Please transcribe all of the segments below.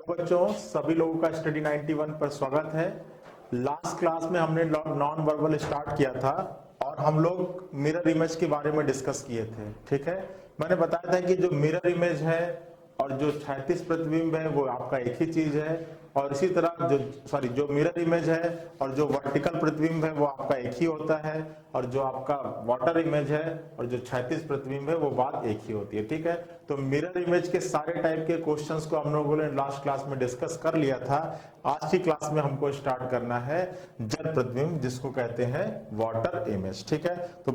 Hello बच्चों, सभी लोगों का स्टडी 91 पर स्वागत है। लास्ट क्लास में हमने नॉन वर्बल स्टार्ट किया था और हम लोग मिरर इमेज के बारे में डिस्कस किए थे। ठीक है, मैंने बताया था कि जो मिरर इमेज है और जो क्षैतिज प्रतिबिंब है वो आपका एक ही चीज है, और इसी तरह जो मिरर इमेज है और जो वर्टिकल प्रतिबिंब है वो आपका एक ही होता है, और जो आपका वाटर इमेज है और जो क्षैतिज प्रतिबिंब है वो बात एक ही होती है। ठीक है, तो मिरर इमेज के सारे टाइप के क्वेश्चंस को हम लोगों ने लास्ट क्लास में डिस्कस कर लिया था। आज की क्लास में हमको स्टार्ट करना है जल प्रतिबिंब, जिसको कहते हैं वाटर इमेज। ठीक है, तो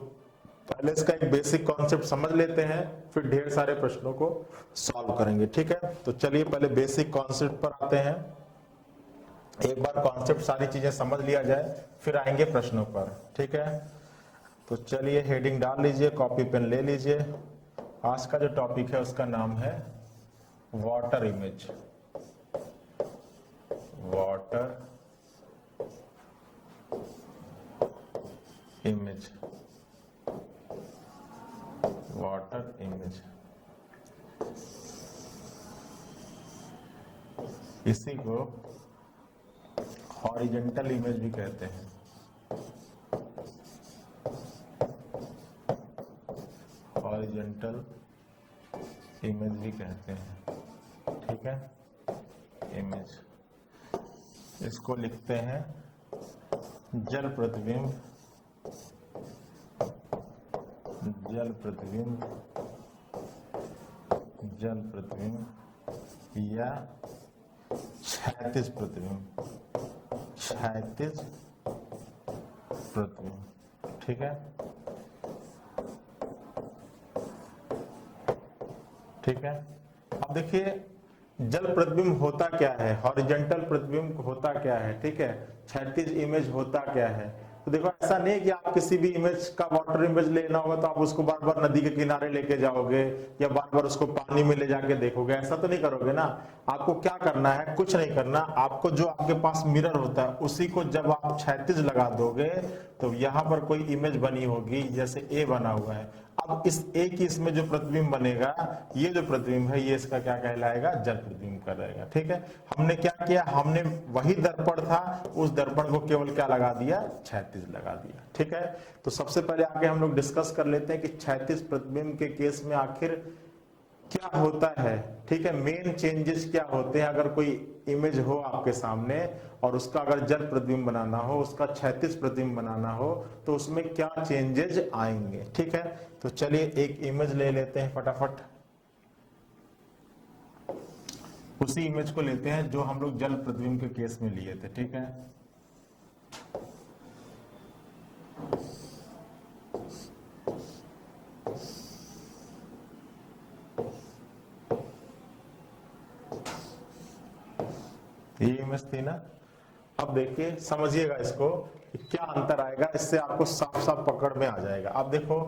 पहले इसका एक बेसिक कॉन्सेप्ट समझ लेते हैं, फिर ढेर सारे प्रश्नों को सॉल्व करेंगे। ठीक है, तो चलिए पहले बेसिक कॉन्सेप्ट पर आते हैं। एक बार कॉन्सेप्ट सारी चीजें समझ लिया जाए फिर आएंगे प्रश्नों पर। ठीक है, तो चलिए हेडिंग डाल लीजिए, कॉपी पेन ले लीजिए। आज का जो टॉपिक है उसका नाम है water image. Water image, water image, इसी को हॉरिजॉन्टल इमेज भी कहते हैं। हॉरिजॉन्टल इमेज भी कहते हैं। ठीक है, इमेज, इसको लिखते हैं जल प्रतिबिंब, जल प्रतिबिंब, जल प्रतिबिंब या क्षैतिज प्रतिबिंब, क्षैतिज प्रतिबिंब। ठीक है, ठीक है। अब देखिए जल प्रतिबिंब होता क्या है, हॉरिजॉन्टल प्रतिबिंब होता क्या है, ठीक है, क्षैतिज इमेज होता क्या है। तो देखो ऐसा नहीं है कि आप किसी भी इमेज का वाटर इमेज लेना होगा तो आप उसको बार बार नदी के किनारे लेके जाओगे या बार बार उसको पानी में ले जाके देखोगे, ऐसा तो नहीं करोगे ना। आपको क्या करना है, कुछ नहीं करना, आपको जो आपके पास मिरर होता है उसी को जब आप क्षैतिज लगा दोगे तो यहाँ पर कोई इमेज बनी होगी, जैसे ए बना हुआ है। अब इस ए की इसमें जो प्रतिबिंब बनेगा, ये जो प्रतिबिंब है ये इसका क्या कहलाएगा, जल प्रतिबिंब कहलाएगा। ठीक है, हमने क्या किया, हमने वही दर्पण था उस दर्पण को केवल क्या लगा दिया, क्षैतिज लगा दिया। ठीक है, तो सबसे पहले आगे हम लोग डिस्कस कर लेते हैं कि क्षैतिज प्रतिबिंब के केस में आखिर क्या होता है। ठीक है, मेन चेंजेस क्या होते हैं अगर कोई इमेज हो आपके सामने और उसका अगर जल प्रतिबिंब बनाना हो, उसका क्षैतिज प्रतिबिंब बनाना हो तो उसमें क्या चेंजेस आएंगे। ठीक है, तो चलिए एक इमेज ले लेते हैं फटाफट। उसी इमेज को लेते हैं जो हम लोग जल प्रतिबिंब के केस में लिए थे। ठीक है, ये इमेज थी ना। अब देखिए समझिएगा इसको कि क्या अंतर आएगा, इससे आपको साफ साफ पकड़ में आ जाएगा। अब देखो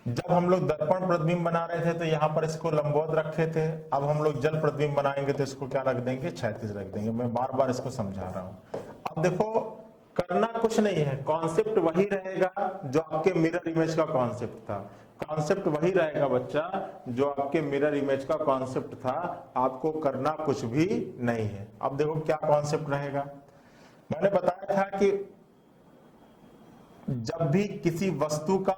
जब हम लोग दर्पण प्रतिबिंब बना रहे थे तो यहाँ पर इसको लंबवत रखे थे, अब हम लोग जल प्रतिबिंब बनाएंगे तो इसको क्या रख देंगे, क्षैतिज रख देंगे। मैं बार बार इसको समझा रहा हूं। अब देखो करना कुछ नहीं है, कॉन्सेप्ट वही रहेगा जो आपके मिरर इमेज का कॉन्सेप्ट था। कॉन्सेप्ट वही रहेगा बच्चा जो आपके मिरर इमेज का कॉन्सेप्ट था, आपको करना कुछ भी नहीं है। अब देखो क्या कॉन्सेप्ट रहेगा, मैंने बताया था कि जब भी किसी वस्तु का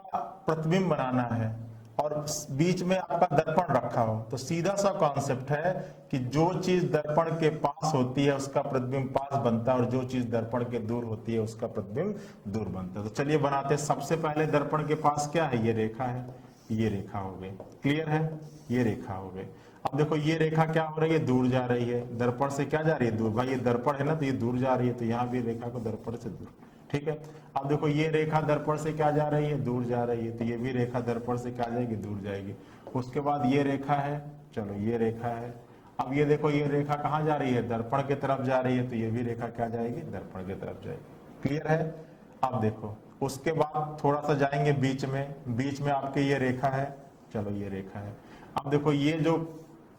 प्रतिबिंब बनाना है और बीच में आपका दर्पण रखा हो तो सीधा सा कॉन्सेप्ट है कि जो चीज दर्पण के पास होती है उसका प्रतिबिंब पास बनता है और जो चीज दर्पण के दूर होती है उसका प्रतिबिंब दूर बनता है। तो चलिए बनाते हैं। सबसे पहले दर्पण के पास क्या है, ये रेखा है, ये रेखा हो गई, क्लियर है, ये रेखा हो गई। अब देखो ये रेखा क्या हो रही है, दूर जा रही है, दर्पण से क्या जा रही है, दूर। भाई ये दर्पण है ना तो ये दूर जा रही है, तो यहाँ भी रेखा को दर्पण से दूर। ठीक है, अब देखो ये रेखा दर्पण से क्या जा रही है, दूर जा रही है, तो ये भी रेखा दर्पण से क्या जाएगी, दूर जाएगी। उसके बाद ये रेखा है, चलो ये रेखा है। अब ये देखो ये रेखा कहाँ जा रही है, दर्पण की तरफ जा रही है, तो ये भी रेखा क्या जाएगी, दर्पण की तरफ जाएगी। क्लियर है। अब देखो उसके बाद थोड़ा सा जाएंगे बीच में आपके ये रेखा है, चलो ये रेखा है। अब देखो ये जो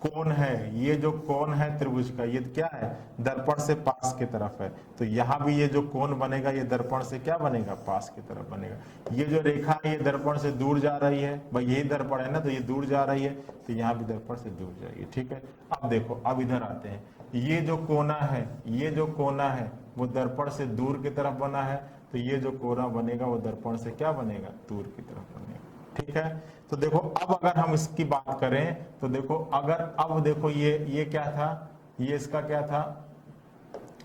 कोण है, ये जो कोण है त्रिभुज का, ये क्या है, दर्पण से पास की तरफ है, तो यहाँ भी ये जो कोण बनेगा ये दर्पण से क्या बनेगा, पास की तरफ बनेगा। ये जो रेखा है ये दर्पण से दूर जा रही है, भाई यही दर्पण है ना, तो ये दूर जा रही है, तो यहाँ भी दर्पण से दूर जाएगी। ठीक है, अब देखो अब इधर आते हैं, ये जो कोना है, ये जो कोना है वो दर्पण से दूर की तरफ बना है, तो ये जो कोना बनेगा वो दर्पण से क्या बनेगा, दूर की तरफ बनेगा। ठीक है, तो देखो अब अगर हम इसकी बात करें तो देखो, अगर अब देखो ये क्या था, ये इसका क्या था,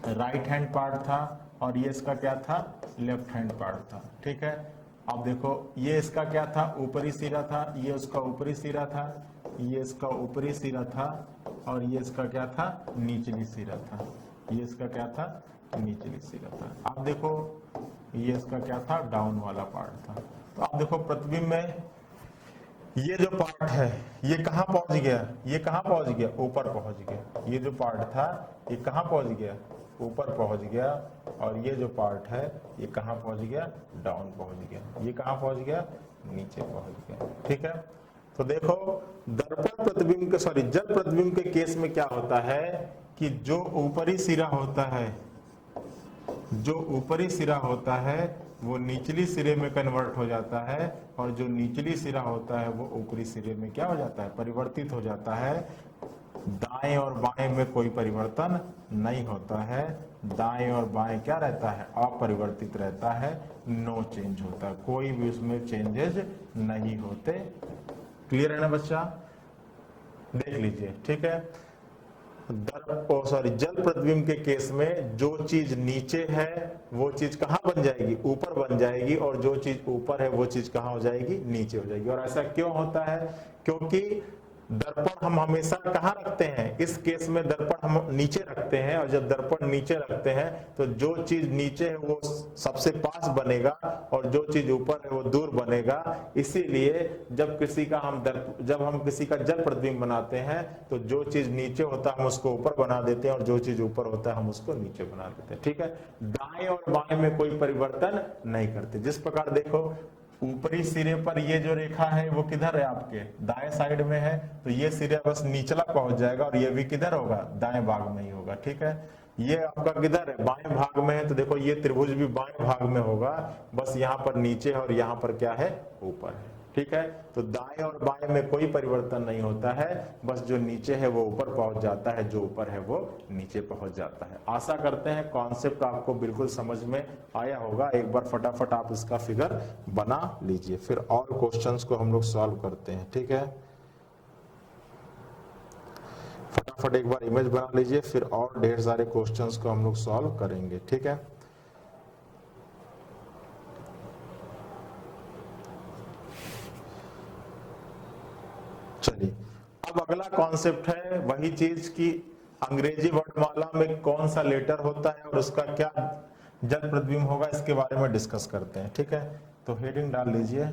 राइट हैंड पार्ट था, और ये इसका क्या था, लेफ्ट हैंड पार्ट था। ठीक है, अब देखो ये इसका क्या था, ऊपरी सिरा था, ये उसका ऊपरी सिरा था, ये इसका ऊपरी सिरा था, और ये इसका क्या था, निचली सिरा था। ये इसका क्या था, निचली सिरा था। अब देखो ये इसका क्या था, डाउन वाला पार्ट था। तो अब देखो प्रतिबिंब में ये जो पार्ट है ये कहाँ पहुंच गया, ये कहाँ पहुंच गया, ऊपर पहुंच गया। ये जो पार्ट था ये कहाँ पहुंच गया, ऊपर पहुंच गया, और ये जो पार्ट है ये कहाँ पहुंच गया, डाउन पहुंच गया। ये कहाँ पहुंच गया, नीचे पहुंच गया। ठीक है, तो देखो दर्पण प्रतिबिंब के सॉरी जल प्रतिबिंब के केस में क्या होता है कि जो ऊपरी सिरा होता है, जो ऊपरी सिरा होता है वो निचली सिरे में कन्वर्ट हो जाता है, और जो निचली सिरा होता है वो ऊपरी सिरे में क्या हो जाता है, परिवर्तित हो जाता है। दाएं और बाएं में कोई परिवर्तन नहीं होता है, दाएं और बाएं क्या रहता है, अपरिवर्तित रहता है, नो चेंज होता है, कोई भी उसमें चेंजेस नहीं होते। क्लियर है ना बच्चा, देख लीजिए। ठीक है, जल प्रतिबिंब के केस में जो चीज नीचे है वो चीज कहां बन जाएगी, ऊपर बन जाएगी, और जो चीज ऊपर है वो चीज कहां हो जाएगी, नीचे हो जाएगी। और ऐसा क्यों होता है, क्योंकि दर्पण हम हमेशा कहां रखते हैं, इस केस में दर्पण हम नीचे रखते हैं, और जब दर्पण नीचे रखते हैं तो जो चीज नीचे है वो सबसे पास बनेगा, और जो चीज ऊपर है वो दूर बनेगा। इसीलिए जब हम किसी का जल प्रतिबिंब बनाते हैं तो जो चीज नीचे होता है हम उसको ऊपर बना देते हैं, और जो चीज ऊपर होता है हम उसको नीचे बना देते हैं। ठीक है, दाएं और बाएं में कोई परिवर्तन नहीं करते। जिस प्रकार देखो ऊपरी सिरे पर ये जो रेखा है वो किधर है, आपके दाएं साइड में है, तो ये सिरा बस निचला पहुंच जाएगा, और ये भी किधर होगा, दाएं भाग में ही होगा। ठीक है, ये आपका किधर है, बाएं भाग में है, तो देखो ये त्रिभुज भी बाएं भाग में होगा, बस यहाँ पर नीचे है और यहाँ पर क्या है, ऊपर है। ठीक है, तो दाएं और बाएं में कोई परिवर्तन नहीं होता है, बस जो नीचे है वो ऊपर पहुंच जाता है, जो ऊपर है वो नीचे पहुंच जाता है। आशा करते हैं कॉन्सेप्ट आपको बिल्कुल समझ में आया होगा। एक बार फटाफट आप इसका फिगर बना लीजिए, फिर और क्वेश्चंस को हम लोग सॉल्व करते हैं। ठीक है, फटाफट एक बार इमेज बना लीजिए, फिर और ढेर सारे क्वेश्चंस को हम लोग सॉल्व करेंगे। ठीक है, चलिए अब अगला कॉन्सेप्ट है वही चीज कि अंग्रेजी वर्णमाला में कौन सा लेटर होता है और उसका क्या जल प्रतिबिंब होगा, इसके बारे में डिस्कस करते हैं। ठीक है, तो हेडिंग डाल लीजिए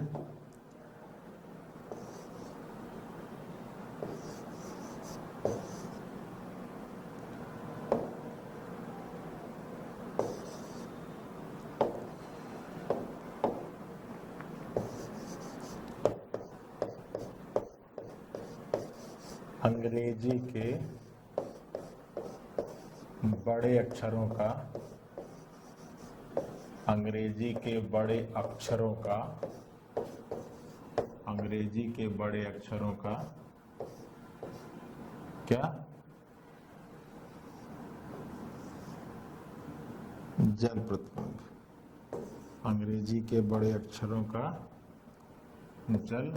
अंग्रेजी के बड़े अक्षरों का, अंग्रेजी के बड़े अक्षरों का, अंग्रेजी के बड़े अक्षरों का क्या जल प्रतिबिंब, अंग्रेजी के बड़े अक्षरों का जल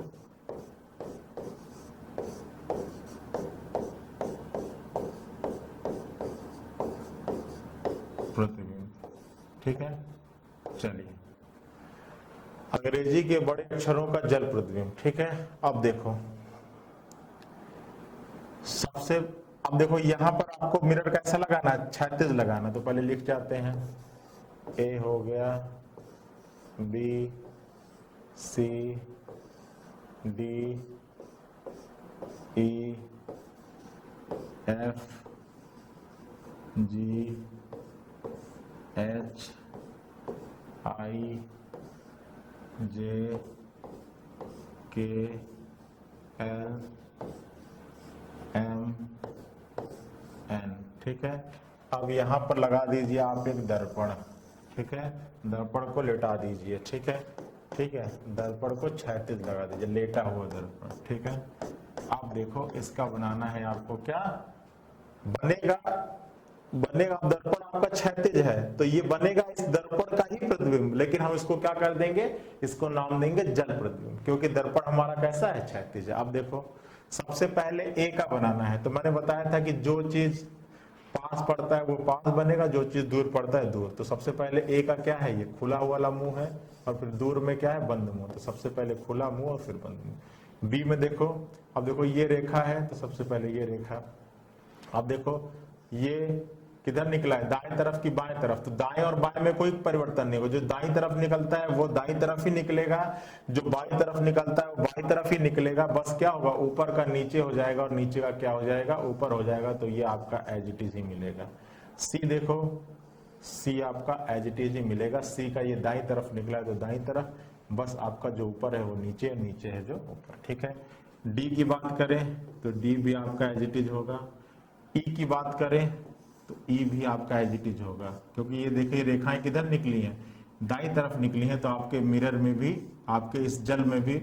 प्रतिबिंब। ठीक है, चलिए अंग्रेजी के बड़े अक्षरों का जल प्रतिबिंब। ठीक है, अब देखो सबसे, अब देखो यहां पर आपको मिरर कैसा लगाना है, क्षैतिज लगाना। तो पहले लिख जाते हैं, ए हो गया, बी, सी, डी, ई, एफ, जी, एच, आई, जे, के, एल, एम, एन। ठीक है, अब यहां पर लगा दीजिए आप एक दर्पण। ठीक है, दर्पण को लेटा दीजिए। ठीक है, ठीक है, दर्पण को क्षैतिज लगा दीजिए, लेटा हुआ दर्पण। ठीक है, अब देखो इसका बनाना है आपको क्या, बनेगा बनेगा दर्पण आपका क्षैतिज है तो ये बनेगा इस दर्पण का ही प्रतिबिंब, लेकिन हम इसको क्या कर देंगे, इसको नाम देंगे जल प्रतिबिंब, क्योंकि दर्पण हमारा कैसा है, क्षैतिज है। अब देखो सबसे पहले ए का बनाना है, तो मैंने बताया था कि जो चीज पास पड़ता है वो पास बनेगा, जो चीज दूर पड़ता है दूर। तो सबसे पहले ए का क्या है, ये खुला हुआ मुंह है, और फिर दूर में क्या है, बंद मुंह। तो सबसे पहले खुला मुंह और फिर बंद मुंह। बी में देखो, अब देखो ये रेखा है तो सबसे पहले ये रेखा, अब देखो ये किधर निकला है, दाएं तरफ की बाएं तरफ, तो दाएं और बाएं में कोई परिवर्तन नहीं होगा। जो दाईं तरफ निकलता है वो दाईं तरफ ही निकलेगा, जो बाईं तरफ निकलता है वो बाईं तरफ ही निकलेगा। बस क्या होगा, ऊपर का नीचे हो जाएगा और नीचे का क्या हो जाएगा, ऊपर हो जाएगा। तो ये आपका एज इट इज ही मिलेगा। सी देखो, सी आपका एज इट इज ही मिलेगा। सी का ये दाईं तरफ निकला है तो दाईं तरफ, बस आपका जो ऊपर है वो नीचे, नीचे है जो ऊपर, ठीक है। डी की बात करें तो डी भी आपका एज इट इज होगा। ई की बात करें तो ई भी आपका एज इट इज होगा, क्योंकि ये देखिए रेखाएं किधर निकली हैं, दाईं तरफ निकली हैं, तो आपके मिरर में भी, आपके इस जल में भी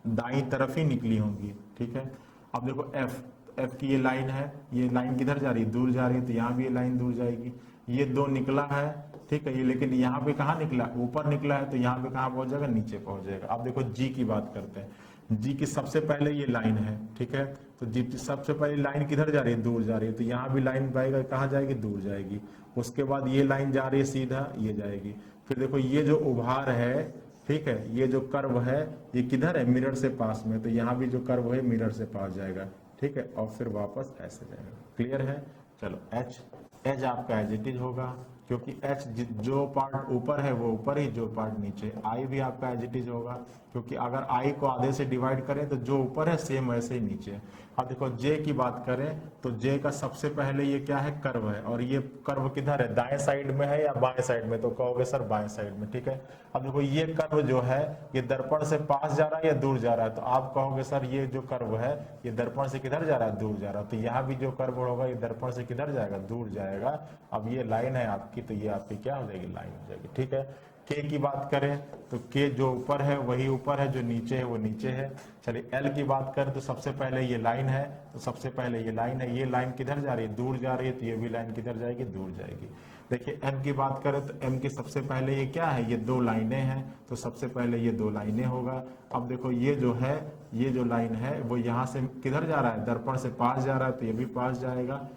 दाईं तरफ ही निकली होंगी, ठीक है। अब देखो एफ, एफ की ये लाइन है, ये लाइन किधर जा रही है, दूर जा रही है, तो यहाँ भी ये लाइन दूर जाएगी। ये दो निकला है, ठीक है, ये लेकिन यहाँ पे कहाँ निकला, ऊपर निकला है, तो यहाँ पे कहाँ पहुंच जाएगा, नीचे पहुंच जाएगा। अब देखो जी की बात करते हैं। जी की सबसे पहले ये लाइन है, ठीक है, तो जी सबसे पहले लाइन किधर जा रही है, दूर जा रही है, तो यहाँ भी लाइन पाएगा, कहाँ जाएगी, दूर जाएगी। उसके बाद ये लाइन जा रही है सीधा, ये जाएगी। फिर देखो ये जो उभार है, ठीक है, ये जो कर्व है ये किधर है, मिरर से पास में, तो यहाँ भी जो कर्व है मिरर से पास जाएगा, ठीक है, और फिर वापस ऐसे जाएगा। क्लियर है। चलो एच, एच आपका एज इट इज होगा, क्योंकि एच जो पार्ट ऊपर है वो ऊपर ही, जो पार्ट नीचे। आई भी आपका एज इट इज होगा, क्योंकि अगर आई को आधे से डिवाइड करें तो जो ऊपर है सेम वैसे ही नीचे। अब देखो जे की बात करें तो जे का सबसे पहले ये क्या है, कर्व है, और ये कर्व किधर है, दाएं साइड में है या बाएं साइड में, तो कहोगे सर बाएं साइड में, ठीक है। अब देखो ये कर्व जो है ये दर्पण से पास जा रहा है या दूर जा रहा है, तो आप कहोगे सर ये जो कर्व है ये दर्पण से किधर जा रहा है, दूर जा रहा है। तो यहाँ भी जो कर्व होगा ये दर्पण से किधर जाएगा, दूर जाएगा। अब ये लाइन है आपकी, तो ये आपकी क्या हो जाएगी, लाइन हो जाएगी, ठीक है। के की बात करें तो के जो ऊपर है वही ऊपर है, जो नीचे है वो नीचे है। चलिए एल की बात करें तो सबसे पहले ये लाइन है, तो सबसे पहले ये लाइन है, ये लाइन किधर जा रही है, दूर जा रही है, तो ये भी लाइन किधर जाएगी, दूर जाएगी। देखिए एम की बात करें तो एम की सबसे पहले ये क्या है, ये दो लाइनें हैं, तो सबसे पहले ये दो लाइनें होगा। अब देखो ये जो है, ये जो लाइन है वो यहाँ से किधर जा रहा है, दर्पण से पास जा रहा है, तो ये भी पास जाएगा,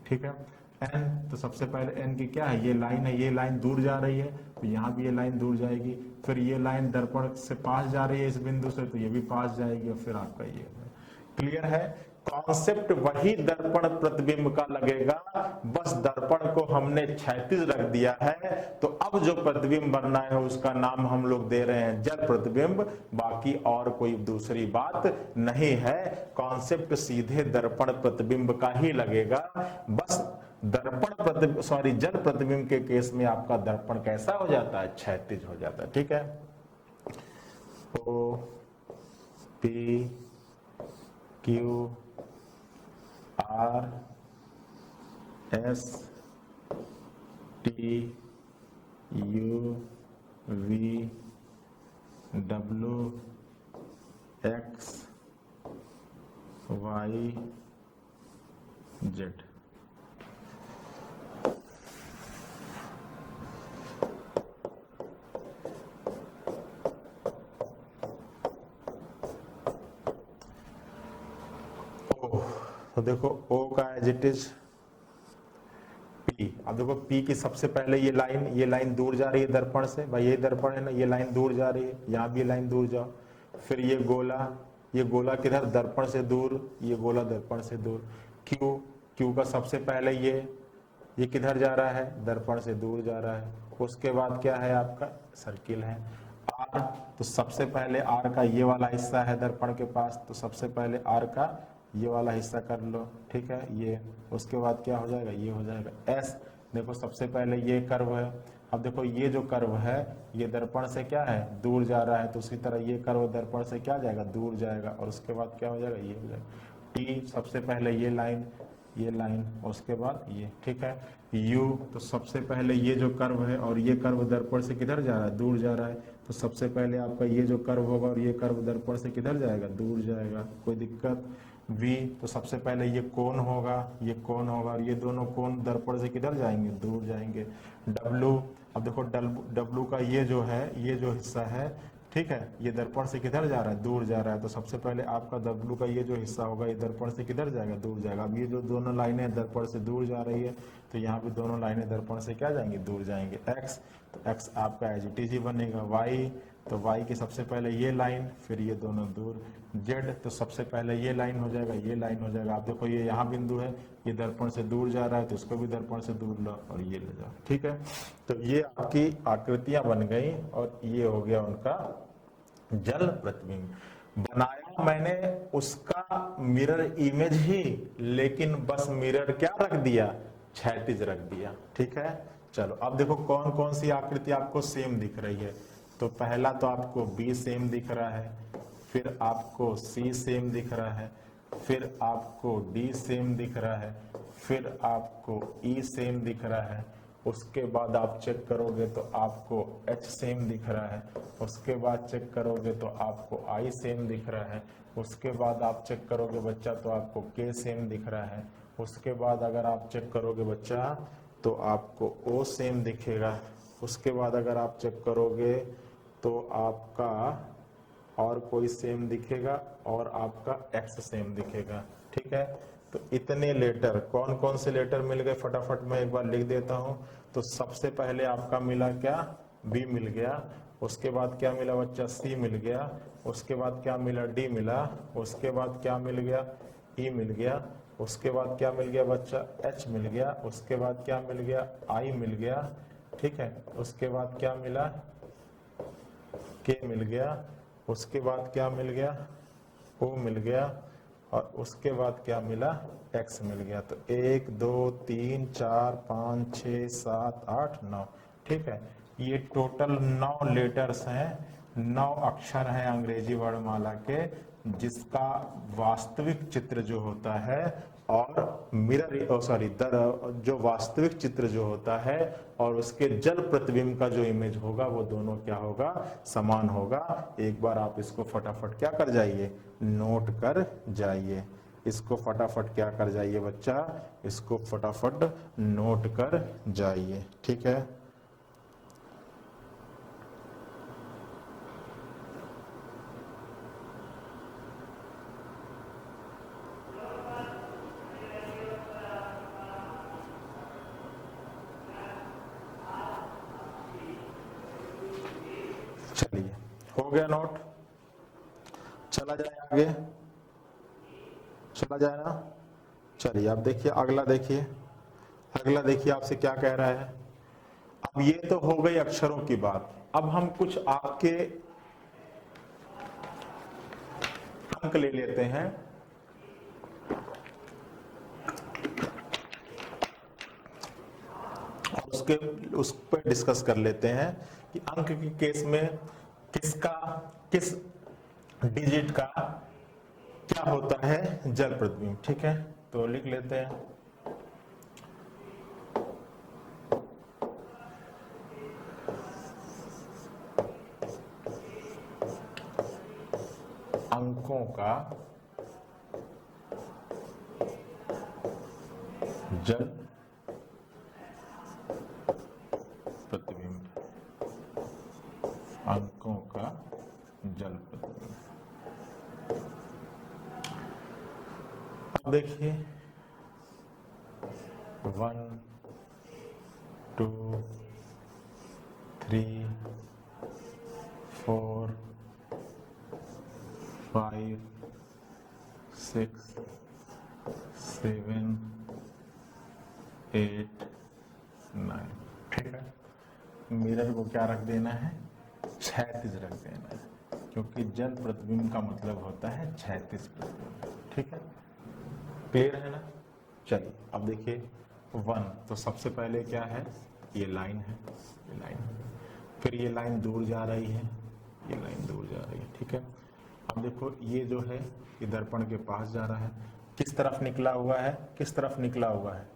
ठीक है। एन, तो सबसे पहले एन की क्या है, ये लाइन है, ये लाइन दूर जा रही है, तो यहाँ भी ये लाइन दूर जाएगी। फिर ये लाइन दर्पण से पास जा रही है इस बिंदु से, तो ये भी पास जाएगी, और फिर आपका ये। क्लियर है। कॉन्सेप्ट वही दर्पण प्रतिबिंब का लगेगा, बस दर्पण को हमने क्षैतिज रख दिया है, तो अब जो प्रतिबिंब बनना है उसका नाम हम लोग दे रहे हैं जल प्रतिबिंब, बाकी और कोई दूसरी बात नहीं है। कॉन्सेप्ट सीधे दर्पण प्रतिबिंब का ही लगेगा, बस दर्पण प्रतिबिंब, सॉरी, जल प्रतिबिंब के केस में आपका दर्पण कैसा हो जाता है, क्षैतिज हो जाता है, ठीक है। O P Q R S T U V W X Y Z. तो देखो O का एज इट इज P। अब देखो P की सबसे पहले ये लाइन दूर जा रही है दर्पण से, भाई ये दर्पण है ना, ये लाइन दूर जा रही है, यहाँ भी लाइन दूर जाओ। फिर ये गोला किधर, दर्पण से दूर, ये गोला दर्पण से दूर। Q का सबसे पहले ये किधर जा रहा है, दर्पण से दूर जा रहा है। उसके बाद क्या है आपका, सर्किल है। R, तो सबसे पहले R का ये वाला हिस्सा है दर्पण के पास, तो सबसे पहले R का ये वाला हिस्सा कर लो, ठीक है, ये। उसके बाद क्या हो जाएगा, ये हो जाएगा। S, देखो सबसे पहले ये कर्व है, अब देखो ये जो कर्व है ये दर्पण से क्या है, दूर जा रहा है, तो उसी तरह ये कर्व दर्पण से क्या जाएगा, दूर जाएगा, और उसके बाद क्या हो जाएगा, ये हो जाएगा। T, सबसे पहले ये लाइन, उसके बाद ये, ठीक है। U, तो सबसे पहले ये जो कर्व है और ये कर्व दर्पण से किधर जा रहा है, दूर जा रहा है, तो सबसे पहले आपका ये जो कर्व होगा और ये कर्व दर्पण से किधर जाएगा, दूर जाएगा, कोई दिक्कत। V, तो सबसे पहले ये कोण होगा, ये कोण होगा, और ये दोनों कोण दर्पण से किधर जाएंगे, दूर जाएंगे। W, अब देखो W का ये जो है, ये जो हिस्सा है, ठीक है, ये दर्पण से किधर जा रहा है, दूर जा रहा है। तो सबसे पहले आपका W का ये जो हिस्सा होगा, ये दर्पण से किधर जाएगा, दूर जाएगा। अब ये जो दोनों लाइनें दर्पण से दूर जा रही है, तो यहाँ पे दोनों लाइनें दर्पण से क्या जाएंगी, दूर जाएंगे। X, तो X आपका एज इट इज ही बनेगा। Y, तो Y की सबसे पहले ये लाइन, फिर ये दोनों दूर। Z, तो सबसे पहले ये लाइन हो जाएगा, ये लाइन हो जाएगा। आप देखो ये यहाँ बिंदु है, ये दर्पण से दूर जा रहा है, तो इसको भी दर्पण से दूर लो और ये ले जाओ, ठीक है। तो ये आपकी आकृतियां बन गई और ये हो गया उनका जल प्रतिबिंब। बनाया मैंने उसका मिरर इमेज ही, लेकिन बस मिरर क्या रख दिया, क्षैतिज रख दिया, ठीक है। चलो अब देखो कौन कौन सी आकृति आपको सेम दिख रही है। तो पहला तो आपको B सेम दिख रहा है, फिर आपको C सेम दिख रहा है, फिर आपको D सेम दिख रहा है, फिर आपको E सेम दिख रहा है। उसके बाद आप चेक करोगे तो आपको H सेम दिख रहा है। उसके बाद चेक करोगे तो आपको I सेम दिख रहा है। उसके बाद आप चेक करोगे बच्चा तो आपको K सेम दिख रहा है। उसके बाद अगर आप चेक करोगे बच्चा तो आपको O सेम दिखेगा। उसके बाद अगर आप चेक करोगे तो आपका और कोई सेम दिखेगा और आपका X सेम दिखेगा, ठीक है। तो इतने लेटर, कौन कौन से लेटर मिल गए फटाफट मैं एक बार लिख देता हूं। तो सबसे पहले आपका मिला क्या, B मिल गया। उसके बाद क्या मिला बच्चा, C मिल गया। उसके बाद क्या मिला, D मिला। उसके बाद क्या मिल गया, E मिल गया। उसके बाद क्या मिल गया बच्चा, H मिल गया। उसके बाद क्या मिल गया, I मिल गया, ठीक है। उसके बाद क्या मिला, K मिल गया। उसके बाद क्या मिल गया, O मिल गया। और उसके बाद क्या मिला, X मिल गया। तो 1 2 3 4 5 6 7 8 9, ठीक है। ये टोटल 9 लेटर्स हैं, 9 अक्षर हैं अंग्रेजी वर्णमाला के, जिसका वास्तविक चित्र जो होता है और मिरर सॉरी जो वास्तविक चित्र जो होता है और उसके जल प्रतिबिंब का जो इमेज होगा वो दोनों क्या होगा, समान होगा। एक बार आप इसको फटाफट क्या कर जाइए, नोट कर जाइए। इसको फटाफट क्या कर जाइए बच्चा, इसको फटाफट नोट कर जाइए, ठीक है। चलिए हो गया नोट, चला जाए आगे, चला जाए ना। चलिए अब देखिए अगला, देखिए अगला, देखिए आपसे क्या कह रहा है। अब ये तो हो गई अक्षरों की बात। अब हम कुछ आपके अंक ले लेते हैं। उस पर डिस्कस कर लेते हैं कि अंक के केस में किस डिजिट का क्या होता है जल प्रतिबिंब, ठीक है। तो लिख लेते हैं अंकों का जल प्रतिबिंब, अंकों का जल प्रतिबिंब। अब देखिए 1 2 3 4 5 6 7 8 9, ठीक है। मिरर को क्या रख देना है, क्षैतिज रख देना है, क्योंकि जल प्रतिबिंब का मतलब होता है क्षैतिज प्रतिबिंब, ठीक है। क्लियर है ना। चलिए अब देखिए 1, तो सबसे पहले क्या है, ये लाइन है, ये लाइन, फिर ये लाइन दूर जा रही है, ये लाइन दूर जा रही है, ठीक है। अब देखो ये जो है ये दर्पण के पास जा रहा है, किस तरफ निकला हुआ है, किस तरफ निकला हुआ है,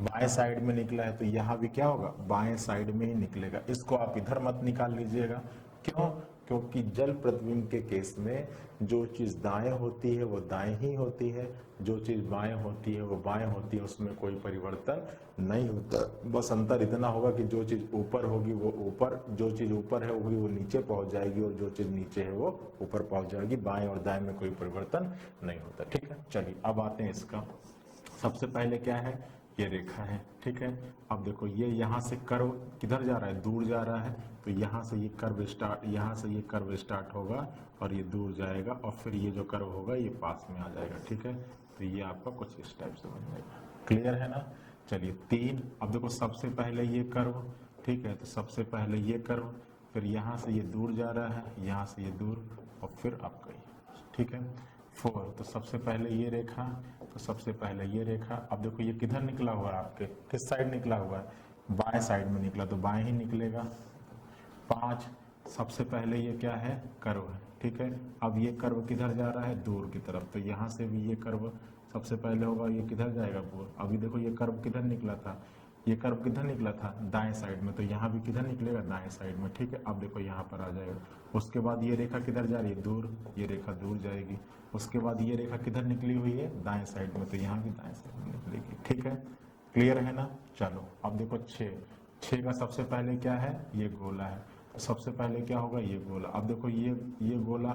बाएं साइड में निकला है, तो यहाँ भी क्या होगा, बाएं साइड में ही निकलेगा। इसको आप इधर मत निकाल लीजिएगा, क्यों, क्योंकि जल प्रतिबिंब के केस में जो चीज दाएं होती है वो दाएं ही होती है, जो चीज बाएं होती है वो बाएं होती है, उसमें कोई परिवर्तन नहीं होता। बस अंतर इतना होगा कि जो चीज ऊपर होगी वो ऊपर, जो चीज ऊपर है होगी वो नीचे पहुंच जाएगी, और जो चीज नीचे है वो ऊपर पहुंच जाएगी। बाएं और दाएं में कोई परिवर्तन नहीं होता। ठीक है, चलिए अब आते हैं इसका। सबसे पहले क्या है, ये रेखा है। ठीक है, अब देखो ये यहाँ से कर्व किधर जा रहा है, दूर जा रहा है, तो यहाँ से ये कर्व स्टार्ट, यहाँ से ये कर्व स्टार्ट होगा और ये दूर जाएगा, और फिर ये जो कर्व होगा ये पास में आ जाएगा। ठीक है, तो ये आपका कुछ इस टाइप से बन जाएगा। क्लियर है ना। चलिए 3, अब देखो सबसे पहले ये कर्व, ठीक है, तो सबसे पहले ये कर्व, फिर यहाँ से ये दूर जा रहा है, यहाँ से ये दूर, और फिर आपका ये। ठीक है, 4, तो सबसे पहले ये रेखा, तो सबसे पहले ये रेखा। अब देखो ये किधर निकला हुआ है, आपके किस साइड निकला हुआ है, बाएं साइड में निकला, तो बाएं ही निकलेगा। 5, सबसे पहले ये क्या है, कर्व है। ठीक है, अब ये कर्व किधर जा रहा है, दूर की तरफ, तो यहाँ से भी ये कर्व सबसे पहले होगा, ये किधर जाएगा, दूर। अभी देखो ये कर्व किधर निकला था, ये कर्व किधर निकला था, दाएं साइड में, तो यहाँ भी किधर निकलेगा, दाएं साइड में। ठीक है, अब देखो यहाँ पर आ जाएगा। उसके बाद ये रेखा किधर जा रही है, दूर, ये रेखा दूर जाएगी। उसके बाद ये रेखा किधर निकली हुई है, दाएं साइड में, तो यहाँ भी दाएं साइड में निकलेगी। ठीक है, क्लियर है ना। चलो अब देखो 6 का सबसे पहले क्या है, ये गोला है, तो सबसे पहले क्या होगा, ये गोला। अब देखो ये गोला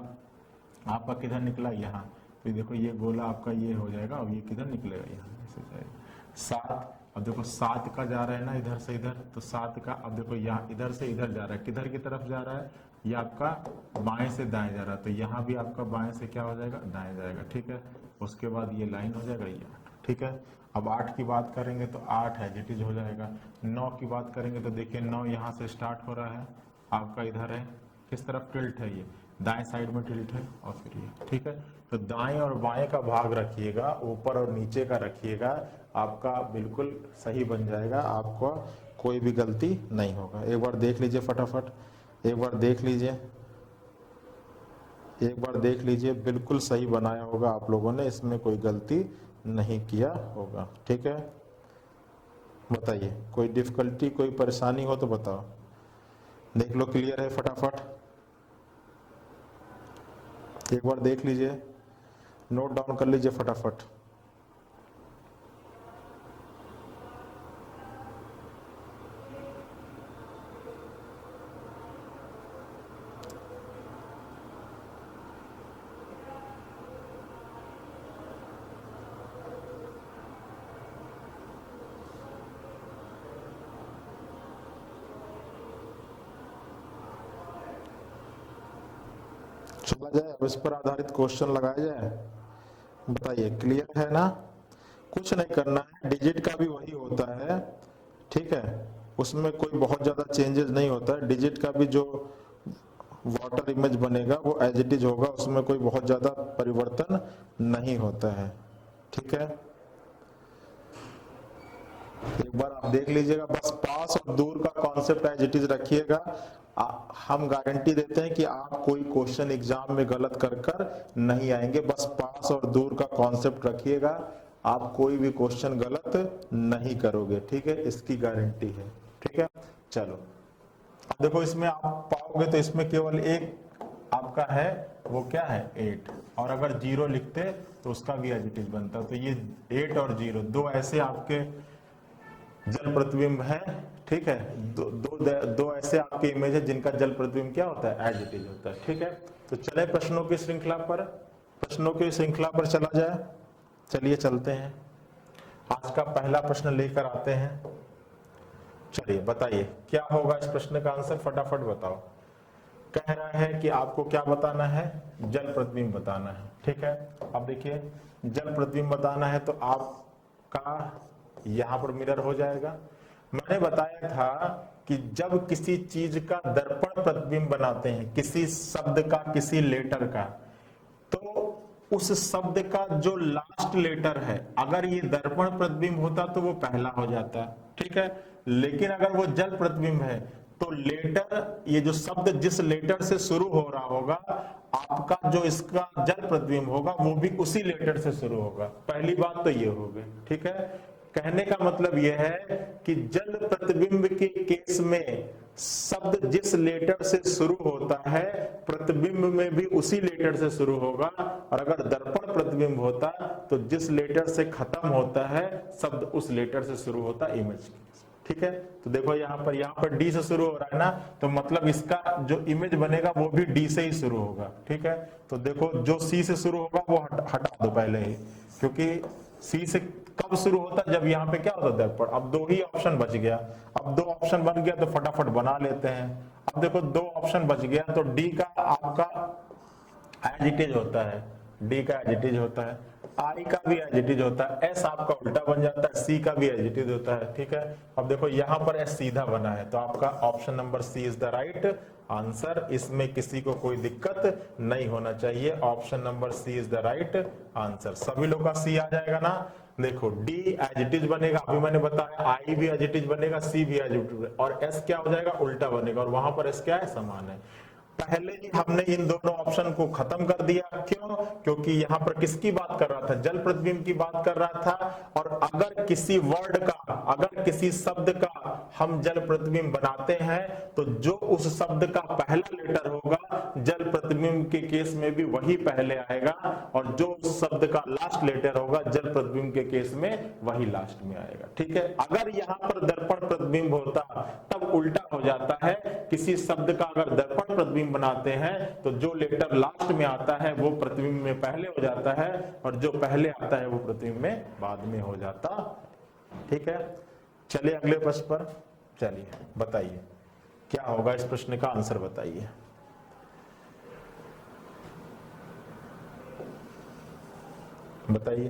आपका किधर निकला, यहाँ, तो देखो ये गोला आपका ये हो जाएगा, अब ये किधर निकलेगा, यहाँ ऐसे जाएगा। 7, अब देखो 7 का जा रहा है ना इधर से इधर, तो 7 का अब देखो यहाँ इधर से इधर जा रहा है, किधर की तरफ जा रहा है, ये आपका बाएं से दाएं जा रहा है, तो यहाँ भी आपका बाएं से क्या हो जाएगा, दाएं जाएगा। ठीक है, उसके बाद ये लाइन हो जाएगा ये 8। ठीक है, अब 8 की बात करेंगे तो 8 एज इट इज हो जाएगा। 9 की बात करेंगे तो देखिए 9 यहाँ से स्टार्ट हो रहा है, आपका इधर है, किस तरफ टिल्ट है, ये दाएं साइड में टिल्ट है, और फिर ये। ठीक है, तो दाएं और बाएं का भाग रखिएगा, ऊपर और नीचे का रखिएगा, आपका बिल्कुल सही बन जाएगा, आपको कोई भी गलती नहीं होगा। एक बार देख लीजिए फटाफट, एक बार देख लीजिए, एक बार देख लीजिए, बिल्कुल सही बनाया होगा आप लोगों ने, इसमें कोई गलती नहीं किया होगा। ठीक है, बताइए कोई डिफिकल्टी, कोई परेशानी हो तो बताओ। देख लो क्लियर है, फटाफट एक बार देख लीजिए, नोट डाउन कर लीजिए फटाफट। चला जाए, अब इस पर आधारित क्वेश्चन लगाया जाए। बताइए क्लियर है ना। कुछ नहीं करना है, डिजिट का भी वही होता है। ठीक है, उसमें कोई बहुत ज्यादा चेंजेस नहीं होता है। डिजिट का भी जो वाटर इमेज बनेगा वो एज इट इज होगा, उसमें कोई बहुत ज्यादा परिवर्तन नहीं होता है। ठीक है, एक बार आप देख लीजिएगा, बस पास और दूर का कॉन्सेप्ट एज इट इज रखिएगा। हम गारंटी देते हैं कि आप कोई क्वेश्चन एग्जाम में गलत कर नहीं आएंगे। बस पास और दूर का कॉन्सेप्ट रखिएगा, आप कोई भी क्वेश्चन गलत नहीं करोगे। ठीक है, इसकी गारंटी है। ठीक है, चलो अब देखो इसमें आप पाओगे तो इसमें केवल एक आपका है, वो क्या है 8, और अगर 0 लिखते तो उसका भी एज इट इज बनता। तो ये 8 और 0 दो ऐसे आपके जल प्रतिबिंब है। ठीक है, दो ऐसे आपके इमेज है जिनका जल प्रतिबिंब क्या होता है, एज इट इज होता है। ठीक है, तो चले प्रश्नों की श्रृंखला पर चला जाए। चलिए चलते हैं, आज का पहला प्रश्न लेकर आते हैं। चलिए बताइए क्या होगा इस प्रश्न का आंसर, फटाफट बताओ। कह रहा है कि आपको क्या बताना है, जल प्रतिबिंब बताना है। ठीक है, अब देखिए जल प्रतिबिंब बताना है तो आपका यहां पर मिरर हो जाएगा। मैंने बताया था कि जब किसी चीज का दर्पण प्रतिबिंब बनाते हैं, किसी शब्द का, किसी लेटर का, तो उस शब्द का जो लास्ट लेटर है, अगर ये दर्पण प्रतिबिंब होता तो वो पहला हो जाता। ठीक है, लेकिन अगर वो जल प्रतिबिंब है तो लेटर, ये जो शब्द जिस लेटर से शुरू हो रहा होगा, आपका जो इसका जल प्रतिबिंब होगा वो भी उसी लेटर से शुरू होगा। पहली बात तो ये हो गई। ठीक है, कहने का मतलब यह है कि जल प्रतिबिंब के केस में शब्द जिस लेटर से शुरू होता है प्रतिबिंब में भी उसी लेटर से शुरू होगा, और अगर दर्पण प्रतिबिंब होता तो जिस लेटर से खत्म होता है शब्द उस लेटर से शुरू होता इमेज। ठीक है, तो देखो यहाँ पर डी से शुरू हो रहा है ना, तो मतलब इसका जो इमेज बनेगा वो भी डी से ही शुरू होगा। ठीक है, तो देखो जो सी से शुरू होगा वो हटा दो पहले ही, क्योंकि सी से कब शुरू होता है, जब यहाँ पे क्या होता है दर्पण। अब दो ही ऑप्शन बच गया, अब दो ऑप्शन बन गया तो फटाफट बना लेते हैं। अब देखो दो ऑप्शन बच गया, तो डी का आपका एजिटेज होता है, डी का एजिटेज होता है, आई का भी एजिटेज होता है, एस आपका उल्टा बन जाता है, सी का भी एजिटेज होता है। ठीक है, अब देखो यहाँ पर एस सीधा बना है, तो आपका option number C is the right answer. इसमें किसी को कोई दिक्कत नहीं होना चाहिए, option number C is the right answer. सभी लोग का सी आ जाएगा ना। देखो डी एजिटिज बनेगा, अभी मैंने बताया, आई भी एजिटिज बनेगा, सी भी एजिटिज, और एस क्या हो जाएगा उल्टा बनेगा, और वहां पर एस क्या है समान है। पहले ही हमने इन दोनों ऑप्शन को खत्म कर दिया, क्यों? क्योंकि यहाँ पर किसकी बात कर रहा था, जल प्रतिबिंब की बात कर रहा था। और अगर किसी वर्ड का, अगर किसी शब्द का हम जल प्रतिबिंब बनाते हैं तो जो उस शब्द का पहला लेटर होगा जल प्रतिबिंब के केस में भी वही पहले आएगा, और जो उस शब्द का लास्ट लेटर होगा जल प्रतिबिंब के केस में वही लास्ट में आएगा। ठीक है, अगर यहाँ पर दर्पण प्रतिबिंब होता तब उल्टा हो जाता है, किसी शब्द का अगर दर्पण प्रतिबिंब बनाते हैं तो जो लेटर लास्ट में आता है वो प्रतिबिंब में पहले हो जाता है, और जो पहले आता है वो प्रतिबिंब में बाद में हो जाता। ठीक है, चलिए अगले प्रश्न पर चलिए, बताइए क्या होगा इस प्रश्न का आंसर बताइए। बताइए,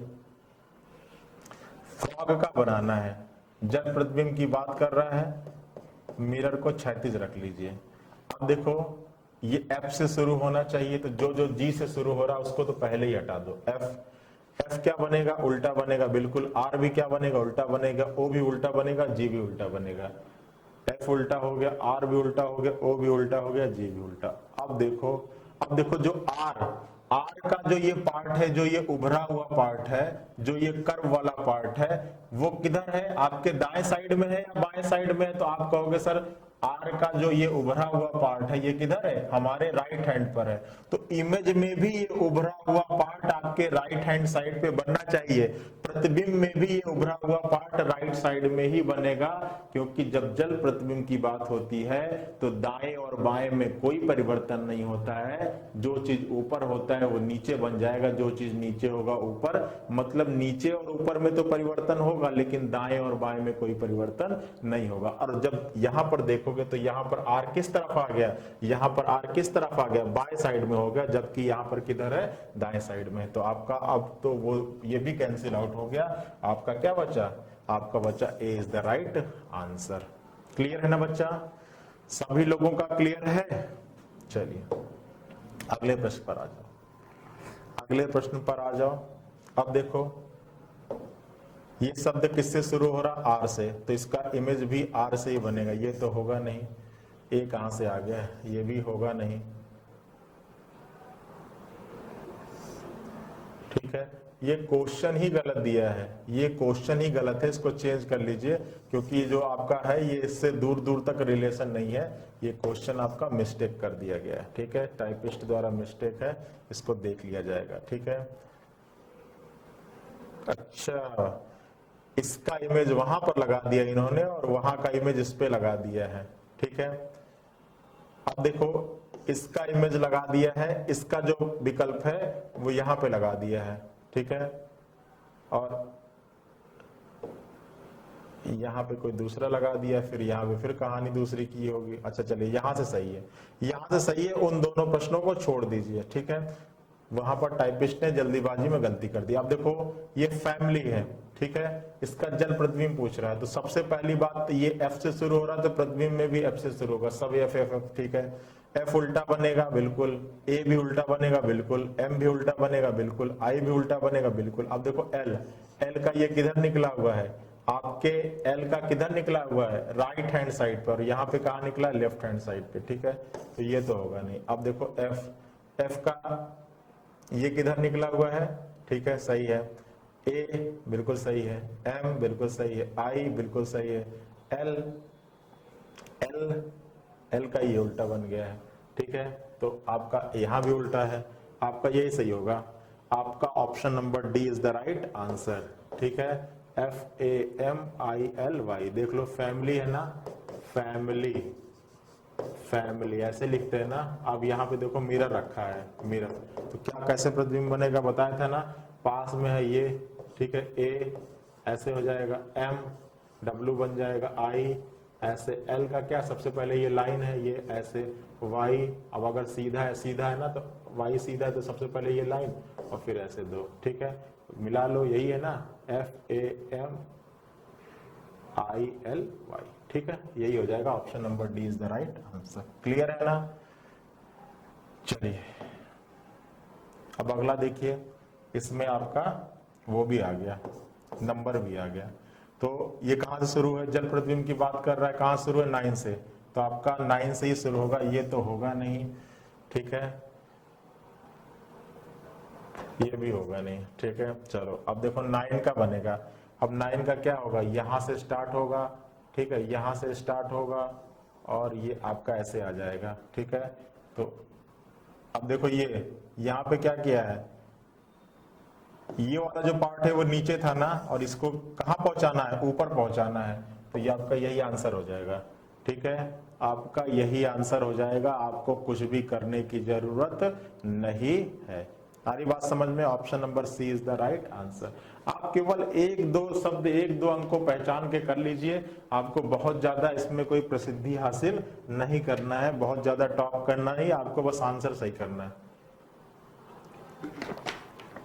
फ्रॉग का बनाना है, जल प्रतिबिंब की बात कर रहा है, मिरर को क्षैतिज रख लीजिए। अब देखो ये एफ से शुरू होना चाहिए, तो जो जो जी से शुरू हो रहा है उसको तो पहले ही हटा दो। एफ क्या बनेगा उल्टा बनेगा बिल्कुल, आर भी क्या बनेगा उल्टा बनेगा, ओ भी उल्टा बनेगा, जी भी उल्टा बनेगा। एफ उल्टा हो गया, आर भी उल्टा हो गया, ओ भी उल्टा हो गया, जी भी उल्टा। अब देखो जो आर का जो ये पार्ट है, जो ये उभरा हुआ पार्ट है, जो ये कर्व वाला पार्ट है, वो किधर है, आपके दाएं साइड में है या बाएं साइड में है? तो आप कहोगे सर आर का जो ये उभरा हुआ पार्ट है ये किधर है, हमारे राइट हैंड पर है। तो इमेज में भी ये उभरा हुआ पार्ट आपके राइट हैंड साइड पे बनना चाहिए, प्रतिबिंब में भी ये उभरा हुआ पार्ट राइट साइड में ही बनेगा, क्योंकि जब जल प्रतिबिंब की बात होती है तो दाएं और बाएं में कोई परिवर्तन नहीं होता है। जो चीज ऊपर होता है वो नीचे बन जाएगा, जो चीज नीचे होगा ऊपर। मतलब नीचे और ऊपर में तो परिवर्तन होगा, लेकिन दाएं और बाएं में कोई परिवर्तन नहीं होगा। और जब यहाँ पर देखोगे तो यहाँ पर आर किस तरफ आ गया, यहाँ पर आर किस तरफ आ गया, बाएं साइड में हो गया, जबकि यहाँ पर किधर है, दाएं साइड में। तो आपका अब तो वो ये भी कैंसिल आउट हो गया, आपका क्या बचा, आपका बचा A is the right answer. Clear है ना बच्चा, सभी लोगों का क्लियर है? चलिए अगले प्रश्न पर आ जाओ, अगले प्रश्न पर आ जाओ। अब देखो ये शब्द किससे शुरू हो रहा, आर से, तो इसका इमेज भी आर से ही बनेगा। ये तो होगा नहीं, ए कहां से आ गया, ये भी होगा नहीं। ठीक है, ये क्वेश्चन ही गलत दिया है, ये क्वेश्चन ही गलत है, इसको चेंज कर लीजिए, क्योंकि ये जो आपका है ये इससे दूर दूर तक रिलेशन नहीं है, ये क्वेश्चन आपका मिस्टेक कर दिया गया है। ठीक है, टाइपिस्ट द्वारा मिस्टेक है, इसको देख लिया जाएगा। ठीक है, अच्छा इसका इमेज वहां पर लगा दिया इन्होंने और वहां का इमेज इस पे लगा दिया है। ठीक है, अब देखो इसका इमेज लगा दिया है, इसका जो विकल्प है वो यहां पे लगा दिया है। ठीक है, और यहाँ पे कोई दूसरा लगा दिया, फिर यहाँ पे फिर कहानी दूसरी की होगी। अच्छा चलिए यहाँ से सही है, यहाँ से सही है, उन दोनों प्रश्नों को छोड़ दीजिए। ठीक है, वहां पर टाइपिस्ट ने जल्दीबाजी में गलती कर दी। अब देखो ये फैमिली है, ठीक है, इसका जल प्रतिबिंब पूछ रहा है, तो सबसे पहली बात ये एफ से शुरू हो रहा है तो प्रतिबिंब में भी एफ से शुरू होगा, सब एफ एफ एफ। ठीक है, एफ उल्टा बनेगा बिल्कुल, ए भी उल्टा बनेगा बिल्कुल, एम भी उल्टा बनेगा बिल्कुल, आई भी उल्टा बनेगा बिल्कुल। अब देखो एल, एल का ये किधर निकला हुआ है, आपके एल का किधर निकला हुआ है, राइट हैंड साइड पर, यहाँ पे कहा निकला, लेफ्ट हैंड साइड पे। ठीक है, तो ये तो होगा नहीं। अब देखो एफ, एफ का ये किधर निकला हुआ है, ठीक है सही है, ए बिल्कुल सही है, एम बिल्कुल सही है, आई बिल्कुल सही है, एल, एल एल का ये उल्टा बन गया है, ठीक है। तो आपका यहाँ भी उल्टा है, आपका यही सही होगा। आपका option number D is the right answer, ठीक है। FAMILY, देख लो फैमिली है ना, फैमिली, फैमिली ऐसे लिखते हैं ना। अब यहाँ पे देखो मिरर रखा है, मिरर, तो क्या कैसे प्रतिबिंब बनेगा बताया था ना, पास में है ये, ठीक है, ए ऐसे हो जाएगा, M W बन जाएगा, I ऐसे, L का क्या सबसे पहले ये लाइन है, ये ऐसे, Y अब अगर सीधा है ना, तो Y सीधा है तो सबसे पहले ये लाइन और फिर ऐसे दो, ठीक है, मिला लो, यही है ना, FAMILY, ठीक है, यही हो जाएगा। Option number D is the right answer. Clear है ना? चलिए अब अगला देखिए, इसमें आपका वो भी आ गया, नंबर भी आ गया। तो ये कहां से शुरू है, जल प्रतिबिंब की बात कर रहा है, कहां शुरू है, 9 से, तो आपका 9 से ही शुरू होगा, ये तो होगा नहीं, ठीक है, ये भी होगा नहीं, ठीक है। चलो अब देखो 9 का बनेगा। अब 9 का क्या होगा, यहां से स्टार्ट होगा, ठीक है, यहां से स्टार्ट होगा और ये आपका ऐसे आ जाएगा, ठीक है। तो अब देखो ये यहाँ पे क्या किया है, ये वाला जो पार्ट है वो नीचे था ना, और इसको कहाँ पहुंचाना है, ऊपर पहुंचाना है, तो ये आपका यही आंसर हो जाएगा, ठीक है, आपका यही आंसर हो जाएगा, आपको कुछ भी करने की जरूरत नहीं है। सारी बात समझ में, option number C is the right answer. आप केवल एक दो शब्द, एक दो अंक को पहचान के कर लीजिए, आपको बहुत ज्यादा इसमें कोई प्रसिद्धि हासिल नहीं करना है, बहुत ज्यादा टॉप करना नहीं, आपको बस आंसर सही करना है,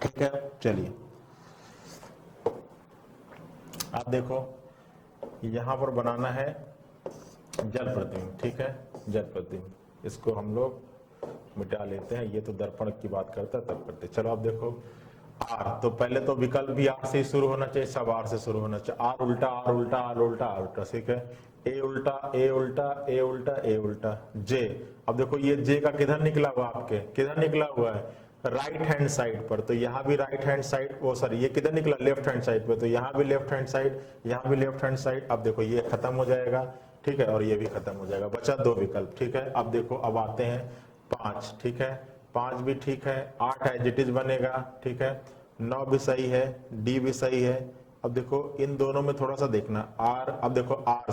ठीक है। चलिए आप देखो, यहां पर बनाना है जल प्रतिबिंब, ठीक है, जल प्रतिबिंब, इसको हम लोग मिटा लेते हैं, ये तो दर्पण की बात करता है तब करते। चलो आप देखो आर, तो पहले तो विकल्प भी आर से ही शुरू होना चाहिए, सब आर से शुरू होना चाहिए, आर उल्टा आर उल्टा आर उल्टा आर उल्टा, ठीक है, ए उल्टा ए उल्टा ए उल्टा ए उल्टा, जे। अब देखो ये जे का किधर निकला हुआ, आपके किधर निकला हुआ है, राइट हैंड साइड पर, तो यहाँ भी राइट हैंड साइड, वो सॉरी ये किधर निकला, लेफ्ट हैंड साइड पे, तो यहाँ भी लेफ्ट हैंड साइड, यहाँ भी लेफ्ट हैंड साइड। अब देखो ये खत्म हो जाएगा, ठीक है, और ये भी खत्म हो जाएगा, बचा दो विकल्प, ठीक है। अब देखो अब आते हैं 5, ठीक है, 5 भी ठीक है, 8 एज इट इज बनेगा, ठीक है, 9 भी सही है, डी भी सही है। अब देखो इन दोनों में थोड़ा सा देखना, आर, अब देखो आर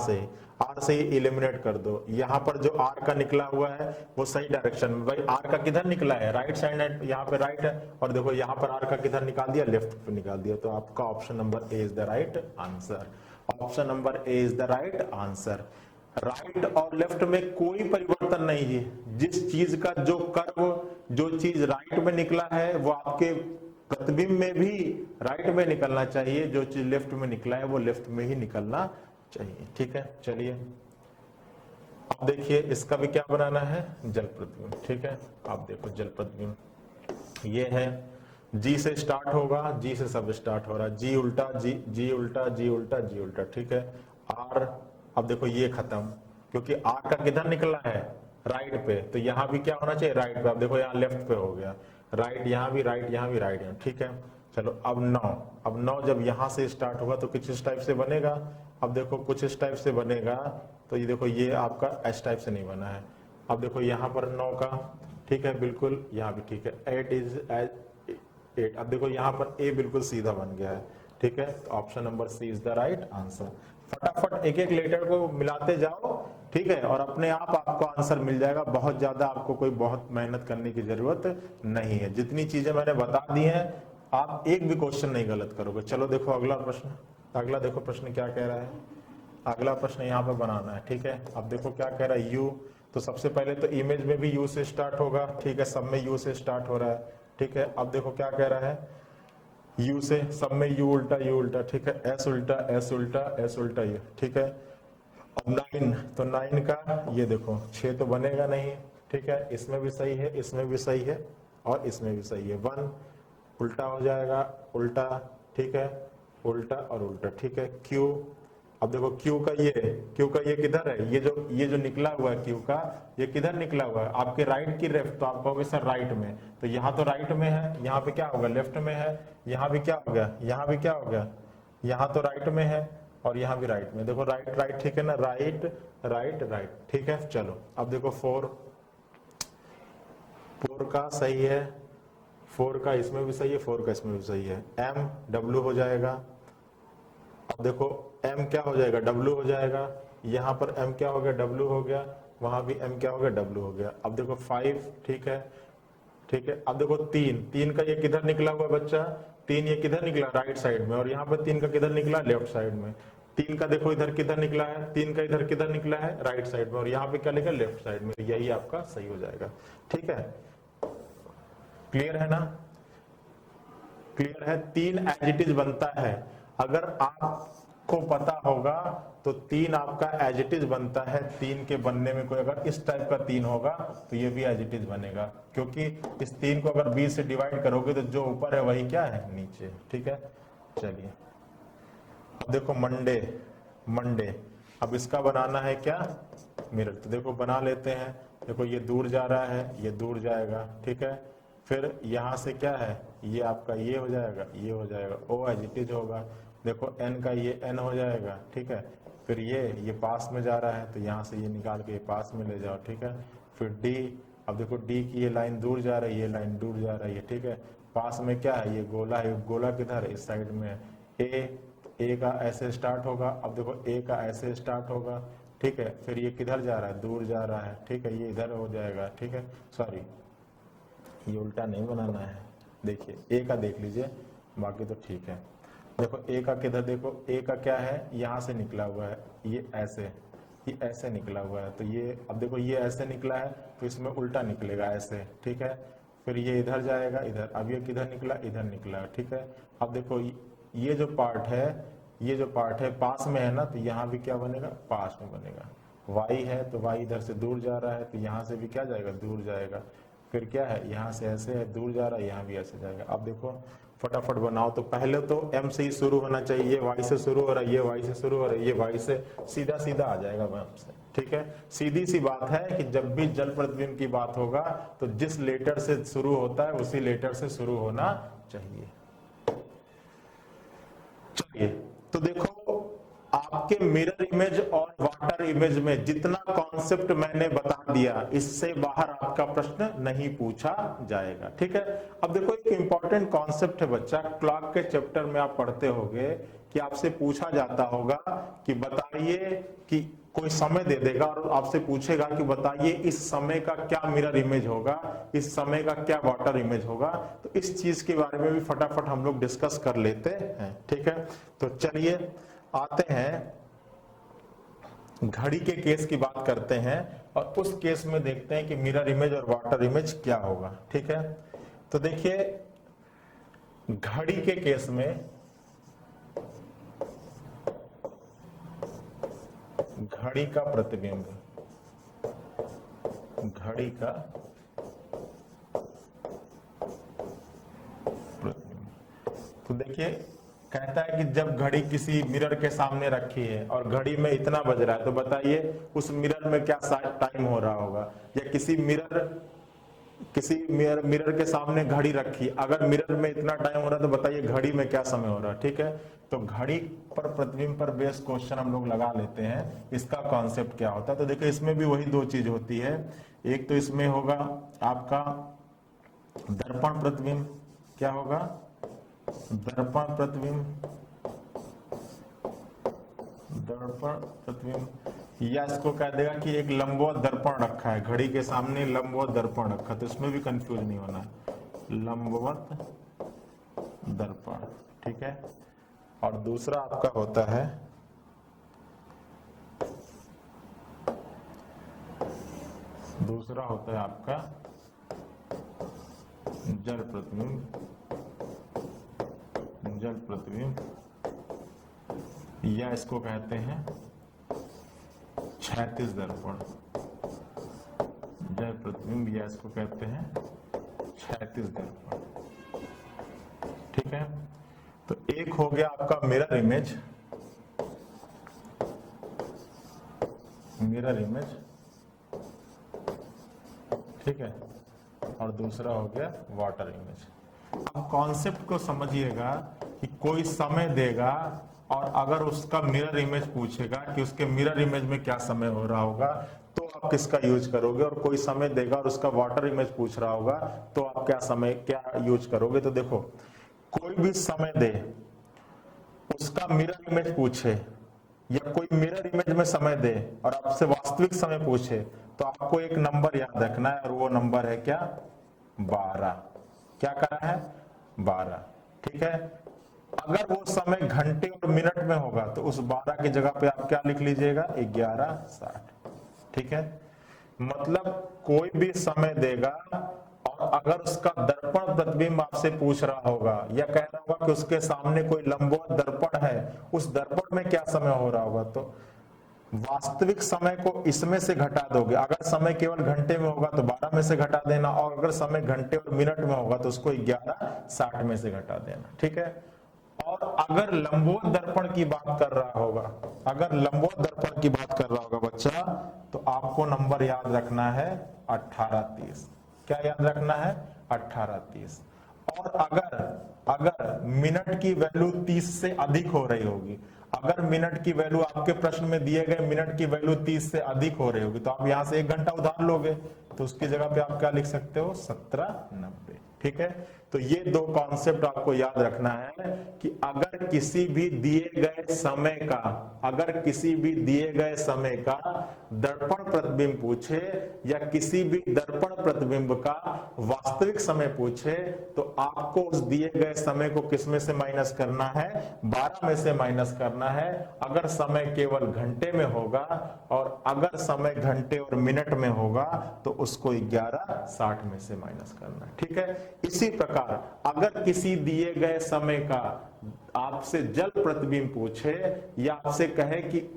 से ही इलिमिनेट कर दो, यहाँ पर जो आर का निकला हुआ है वो सही डायरेक्शन में, भाई आर का किधर निकला है, राइट साइड है, यहाँ पे राइट है, और देखो यहाँ पर आर का किधर निकाल दिया, लेफ्ट पे निकाल दिया, तो आपका option number A is the right answer. Option number A is the right answer. Right और लेफ्ट में कोई परिवर्तन नहीं है, जिस चीज का जो कर्व, जो चीज राइट में निकला है वो आपके प्रतिबिंब में भी राइट में निकलना चाहिए, जो चीज लेफ्ट में निकला है वो लेफ्ट में ही निकलना चाहिए, ठीक है। चलिए अब देखिए इसका भी क्या बनाना है, जल प्रतिबिंब, ठीक है। आप देखो जल प्रतिबिंब ये है, जी से स्टार्ट होगा, जी से सब स्टार्ट हो रहा है, जी उल्टा जी, जी उल्टा जी उल्टा जी उल्टा, ठीक है। आर, अब देखो ये खत्म, क्योंकि आर का किधर निकला है, राइट पे, तो यहाँ भी क्या होना चाहिए, राइट पे। अब देखो यहाँ लेफ्ट पे हो गया, राइट यहाँ भी राइट, यहाँ भी राइट, ठीक है। चलो अब 9, अब 9 जब यहाँ से स्टार्ट होगा तो कुछ इस टाइप से बनेगा, अब देखो कुछ इस टाइप से बनेगा, तो ये देखो ये आपका इस टाइप से नहीं बना है। अब देखो यहाँ पर 9 का, ठीक है, बिल्कुल यहाँ भी ठीक है, 8 इज 8। अब देखो यहाँ पर ए बिल्कुल सीधा बन गया है, ठीक है, तो option number C is the right answer. फटाफट एक एक लेटर को मिलाते जाओ, ठीक है, और अपने आप आपको आंसर मिल जाएगा, बहुत ज्यादा आपको कोई बहुत मेहनत करने की जरूरत नहीं है, जितनी चीजें मैंने बता दी हैं आप एक भी क्वेश्चन नहीं गलत करोगे। चलो देखो अगला प्रश्न, अगला देखो प्रश्न क्या कह रहा है, अगला प्रश्न यहाँ पे बनाना है, ठीक है। अब देखो क्या कह रहा है, यू, तो सबसे पहले तो इमेज में भी यू से स्टार्ट होगा, ठीक है, सब में यू से स्टार्ट हो रहा है, ठीक है। अब देखो क्या कह रहा है, यू से सब में यू उल्टा, ठीक है, एस उल्टा एस उल्टा एस उल्टा यू, ठीक है। अब 9, तो 9 का ये देखो 6 तो बनेगा नहीं, ठीक है, इसमें भी सही है, इसमें भी सही है और इसमें भी सही है, 1 उल्टा हो जाएगा, उल्टा, ठीक है, उल्टा और उल्टा, ठीक है। क्यू, अब देखो क्यू का ये किधर है, ये जो निकला हुआ है क्यू का, ये किधर निकला हुआ है, आपके राइट की लेफ्ट, तो आप कहोगे सर राइट में, तो यहाँ तो राइट में है, यहाँ पे क्या होगा, लेफ्ट में है, यहाँ भी क्या हो गया, यहाँ भी क्या हो गया, यहाँ तो राइट में है, और यहाँ भी राइट में, देखो राइट राइट, ठीक है ना, राइट राइट राइट, ठीक है। चलो अब देखो 4 का सही है, 4 का इसमें भी सही है, 4 का इसमें भी सही है। m w हो जाएगा। अब देखो m क्या हो जाएगा, w हो जाएगा। यहाँ पर m क्या हो गया, w हो गया। वहां भी m क्या हो गया, w हो गया। अब देखो 5, ठीक है, ठीक है। अब देखो 3 का ये किधर निकला हुआ बच्चा, 3 ये किधर निकला, राइट साइड में, और यहाँ पर 3 का किधर निकला, लेफ्ट साइड में। 3 का देखो इधर किधर निकला है, 3 का इधर किधर निकला है, राइट साइड में, और यहाँ पे क्या लिखा, लेफ्ट साइड में। यही आपका सही हो जाएगा, ठीक है। क्लियर है ना, क्लियर है। 3 एज इट इज बनता है, अगर आपको पता होगा तो 3 आपका एज इट इज बनता है। 3 के बनने में कोई अगर इस टाइप का 3 होगा तो ये भी एज इट इज बनेगा, क्योंकि इस 3 को अगर 20 से डिवाइड करोगे तो जो ऊपर है वही क्या है, नीचे, ठीक है। चलिए अब देखो मंडे, अब इसका बनाना है क्या, मिरर। तो देखो बना लेते हैं। देखो ये दूर जा रहा है, ये दूर जाएगा, ठीक है। फिर यहाँ से क्या है, ये आपका ये हो जाएगा, ये हो जाएगा, ओ एज इट इज होगा। देखो n का ये n हो जाएगा, ठीक है। फिर ये पास में जा रहा है तो यहाँ से ये निकाल के ये पास में ले जाओ, ठीक है। फिर d, अब देखो d की ये लाइन दूर जा रही है, ये लाइन दूर जा रही है, ठीक है। पास में क्या है, ये गोला है, गोला किधर है, इस साइड में। a का ऐसे स्टार्ट होगा। अब देखो a का ऐसे स्टार्ट होगा, ठीक है। फिर ये किधर जा रहा है, दूर जा रहा है, ठीक है। ये इधर हो जाएगा, ठीक है। सॉरी, ये उल्टा नहीं बनाना है। देखिए a का देख लीजिए, बाकी तो ठीक है। देखो a का किधर, देखो a का क्या है, यहाँ से निकला हुआ है, ये ऐसे निकला हुआ है। तो ये, अब देखो ये ऐसे निकला है तो इसमें उल्टा निकलेगा, ऐसे, ठीक है। फिर ये इधर जाएगा, इधर। अब ये किधर निकला, इधर निकला, ठीक है। अब देखो ये जो पार्ट है पास में है ना, तो यहाँ भी क्या बनेगा, पास में बनेगा। y है तो y इधर से दूर जा रहा है तो यहाँ से भी क्या जाएगा, दूर जाएगा। फिर क्या है, यहाँ से ऐसे है, दूर जा रहा है, यहाँ भी ऐसे जाएगा। अब देखो फटाफट बनाओ। तो पहले तो m से ही शुरू होना चाहिए, ये y से शुरू हो रहा है, ये y से शुरू हो रहा है, ये y से सीधा सीधा आ जाएगा m से, ठीक है। सीधी सी बात है कि जब भी जल प्रतिबिंब की बात होगा तो जिस लेटर से शुरू होता है उसी लेटर से शुरू होना चाहिए। चलिए तो देखो, आपके मिरर इमेज और वाटर इमेज में जितना कॉन्सेप्ट मैंने बता दिया, इससे बाहर आपका प्रश्न नहीं पूछा जाएगा, ठीक है। अब देखो एक इंपॉर्टेंट कॉन्सेप्ट है बच्चा, क्लॉक के चैप्टर में आप पढ़ते होंगे कि आपसे पूछा जाता होगा कि बताइए, कि कोई समय दे देगा और आपसे पूछेगा कि बताइए इस समय का क्या मिरर इमेज होगा, इस समय का क्या वाटर इमेज होगा। तो इस चीज के बारे में भी फटाफट हम लोग डिस्कस कर लेते हैं, ठीक है। तो चलिए आते हैं, घड़ी के केस की बात करते हैं और उस केस में देखते हैं कि मिरर इमेज और वाटर इमेज क्या होगा, ठीक है। तो देखिए घड़ी के केस में, घड़ी का प्रतिबिंब, घड़ी का प्रतिबिंब, तो देखिए कहता है कि जब घड़ी किसी मिरर के सामने रखी है और घड़ी में इतना बज रहा है, तो बताइए उस मिरर में क्या टाइम हो रहा होगा। या किसी मिरर के सामने घड़ी रखी, अगर मिरर में इतना टाइम हो रहा है तो बताइए घड़ी में क्या समय हो रहा है, ठीक है। तो घड़ी पर प्रतिबिंब पर बेस्ड क्वेश्चन हम लोग लगा लेते हैं, इसका कॉन्सेप्ट क्या होता है। तो देखिए इसमें भी वही दो चीज होती है। एक तो इसमें होगा आपका दर्पण प्रतिबिंब, क्या होगा, दर्पण प्रतिबिंब, दर्पण प्रतिबिंब, या इसको कह देगा कि एक लंबवत दर्पण रखा है, घड़ी के सामने लंबवत दर्पण रखा, तो इसमें भी कंफ्यूज नहीं होना है, लंबवत दर्पण, ठीक है। और दूसरा आपका होता है आपका जल प्रतिबिंब, जल प्रतिबिंब, या इसको कहते हैं क्षैतिज दर्पण, जल प्रतिबिंब, या इसको कहते हैं क्षैतिज दर्पण, ठीक है। तो एक हो गया आपका मिरर इमेज, ठीक है, और दूसरा हो गया वाटर इमेज। अब कॉन्सेप्ट को समझिएगा कि कोई समय देगा और अगर उसका मिरर इमेज पूछेगा कि उसके मिरर इमेज में क्या समय हो रहा होगा, तो आप किसका यूज करोगे। और कोई समय देगा और उसका वाटर इमेज पूछ रहा होगा, तो आप क्या यूज करोगे। तो देखो, कोई भी समय दे, उसका मिरर इमेज पूछे, या कोई मिरर इमेज में समय दे और आपसे वास्तविक समय पूछे, तो आपको एक नंबर याद रखना है, और वो नंबर है क्या, 12। क्या करा है, 12। ठीक है। अगर वो समय घंटे और मिनट में होगा, तो उस 12 की जगह पे आप क्या लिख लीजिएगा, 11:60। ठीक है। मतलब कोई भी समय देगा, और अगर उसका दर्पण प्रतिबिंब आपसे पूछ रहा होगा, या कह रहा होगा कि उसके सामने कोई लंबवत दर्पण है, उस दर्पण में क्या समय हो रहा होगा, तो वास्तविक समय को इसमें से घटा दोगे। अगर समय केवल घंटे में होगा तो 12 में से घटा देना, और अगर समय घंटे और मिनट में होगा तो उसको 11:60 में से घटा देना। ठीक है। और अगर लंबवत दर्पण की बात कर रहा होगा, अगर लंबवत दर्पण की बात कर रहा होगा बच्चा, तो आपको नंबर याद रखना है 18:30। क्या याद रखना है, 18:30। और अगर मिनट की वैल्यू 30 से अधिक हो रही होगी, अगर मिनट की वैल्यू आपके प्रश्न में दिए गए मिनट की वैल्यू 30 से अधिक हो रही होगी, तो आप यहां से 1 घंटा उधार लोगे, तो उसकी जगह पे आप क्या लिख सकते हो, 17:90। ठीक है। तो ये दो कॉन्सेप्ट आपको याद रखना है कि अगर किसी भी दिए गए समय का, अगर किसी भी दिए गए समय का दर्पण प्रतिबिंब पूछे, या किसी भी दर्पण प्रतिबिंब का वास्तविक समय पूछे, तो आपको उस दिए गए समय को किस में से माइनस करना है, 12 में से माइनस करना है। अगर समय केवल घंटे में होगा, और अगर समय घंटे और मिनट में होगा, तो उसको 11:60 में से माइनस करना है। ठीक है। इसी प्रकार अगर किसी दिए गए समय का आपसे जल प्रतिबिंब पूछे, या आपसे कहे कि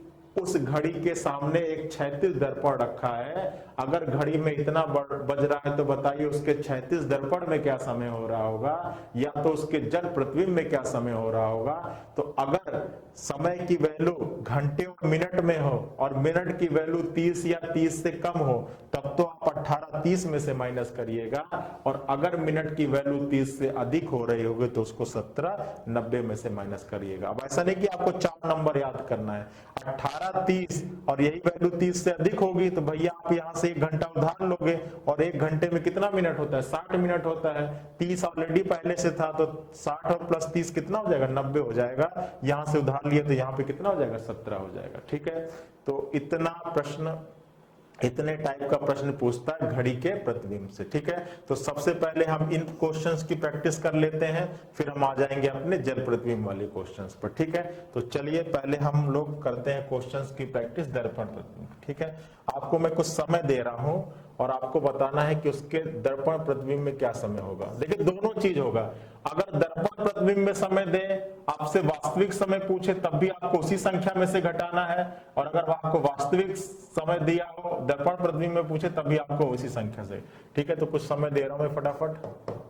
उस घड़ी के सामने एक क्षैतिज दर्पण रखा है, अगर घड़ी में इतना बज रहा है, तो बताइए उसके क्षैतिज दर्पण में क्या समय हो रहा होगा, या तो उसके जल प्रतिबिंब में क्या समय हो रहा होगा। तो अगर समय की वैल्यू घंटे और मिनट में हो, और मिनट की वैल्यू 30 या 30 से कम हो, तब तो आप 18:30 में से माइनस करिएगा। और अगर मिनट की वैल्यू 30 से अधिक हो रही होगी, तो उसको 17:90 में से माइनस करिएगा। अब ऐसा नहीं कि आपको 4 नंबर याद करना है, 18:30 और यही वैल्यू 30 से अधिक होगी, तो भैया आप यहां से 1 घंटा उधार लोगे, और 1 घंटे में कितना मिनट होता है, 60 मिनट होता है। 30 ऑलरेडी पहले से था, तो 60 और प्लस 30 कितना हो जाएगा, 90 हो जाएगा। यहां से उधार लिए तो यहाँ पे कितना हो जाएगा, 17 हो जाएगा। ठीक है। तो इतने टाइप का प्रश्न पूछता है घड़ी के प्रतिबिंब से। ठीक है। तो सबसे पहले हम इन क्वेश्चंस की प्रैक्टिस कर लेते हैं, फिर हम आ जाएंगे अपने जल प्रतिबिंब वाले क्वेश्चंस पर। ठीक है। तो चलिए पहले हम लोग करते हैं क्वेश्चंस की प्रैक्टिस दर्पण प्रतिबिंब। ठीक है। आपको मैं कुछ समय दे रहा हूं, और आपको बताना है कि उसके दर्पण प्रतिबिंब में क्या समय होगा। देखिए, दोनों चीज होगा। अगर दर्पण प्रतिबिंब में समय दे, आपसे वास्तविक समय पूछे, तब भी आपको उसी संख्या में से घटाना है। और अगर आपको वास्तविक समय दिया हो, दर्पण प्रतिबिंब में पूछे, तब भी आपको उसी संख्या से। ठीक है। तो कुछ समय दे रहा हूं मैं फटाफट।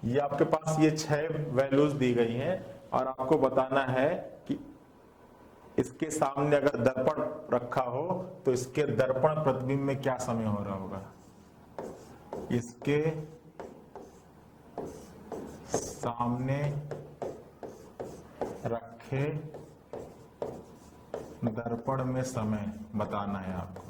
ये आपके पास ये 6 वैल्यूज दी गई हैं, और आपको बताना है कि इसके सामने अगर दर्पण रखा हो, तो इसके दर्पण प्रतिबिंब में क्या समय हो रहा होगा। इसके सामने रखे दर्पण में समय बताना है आपको।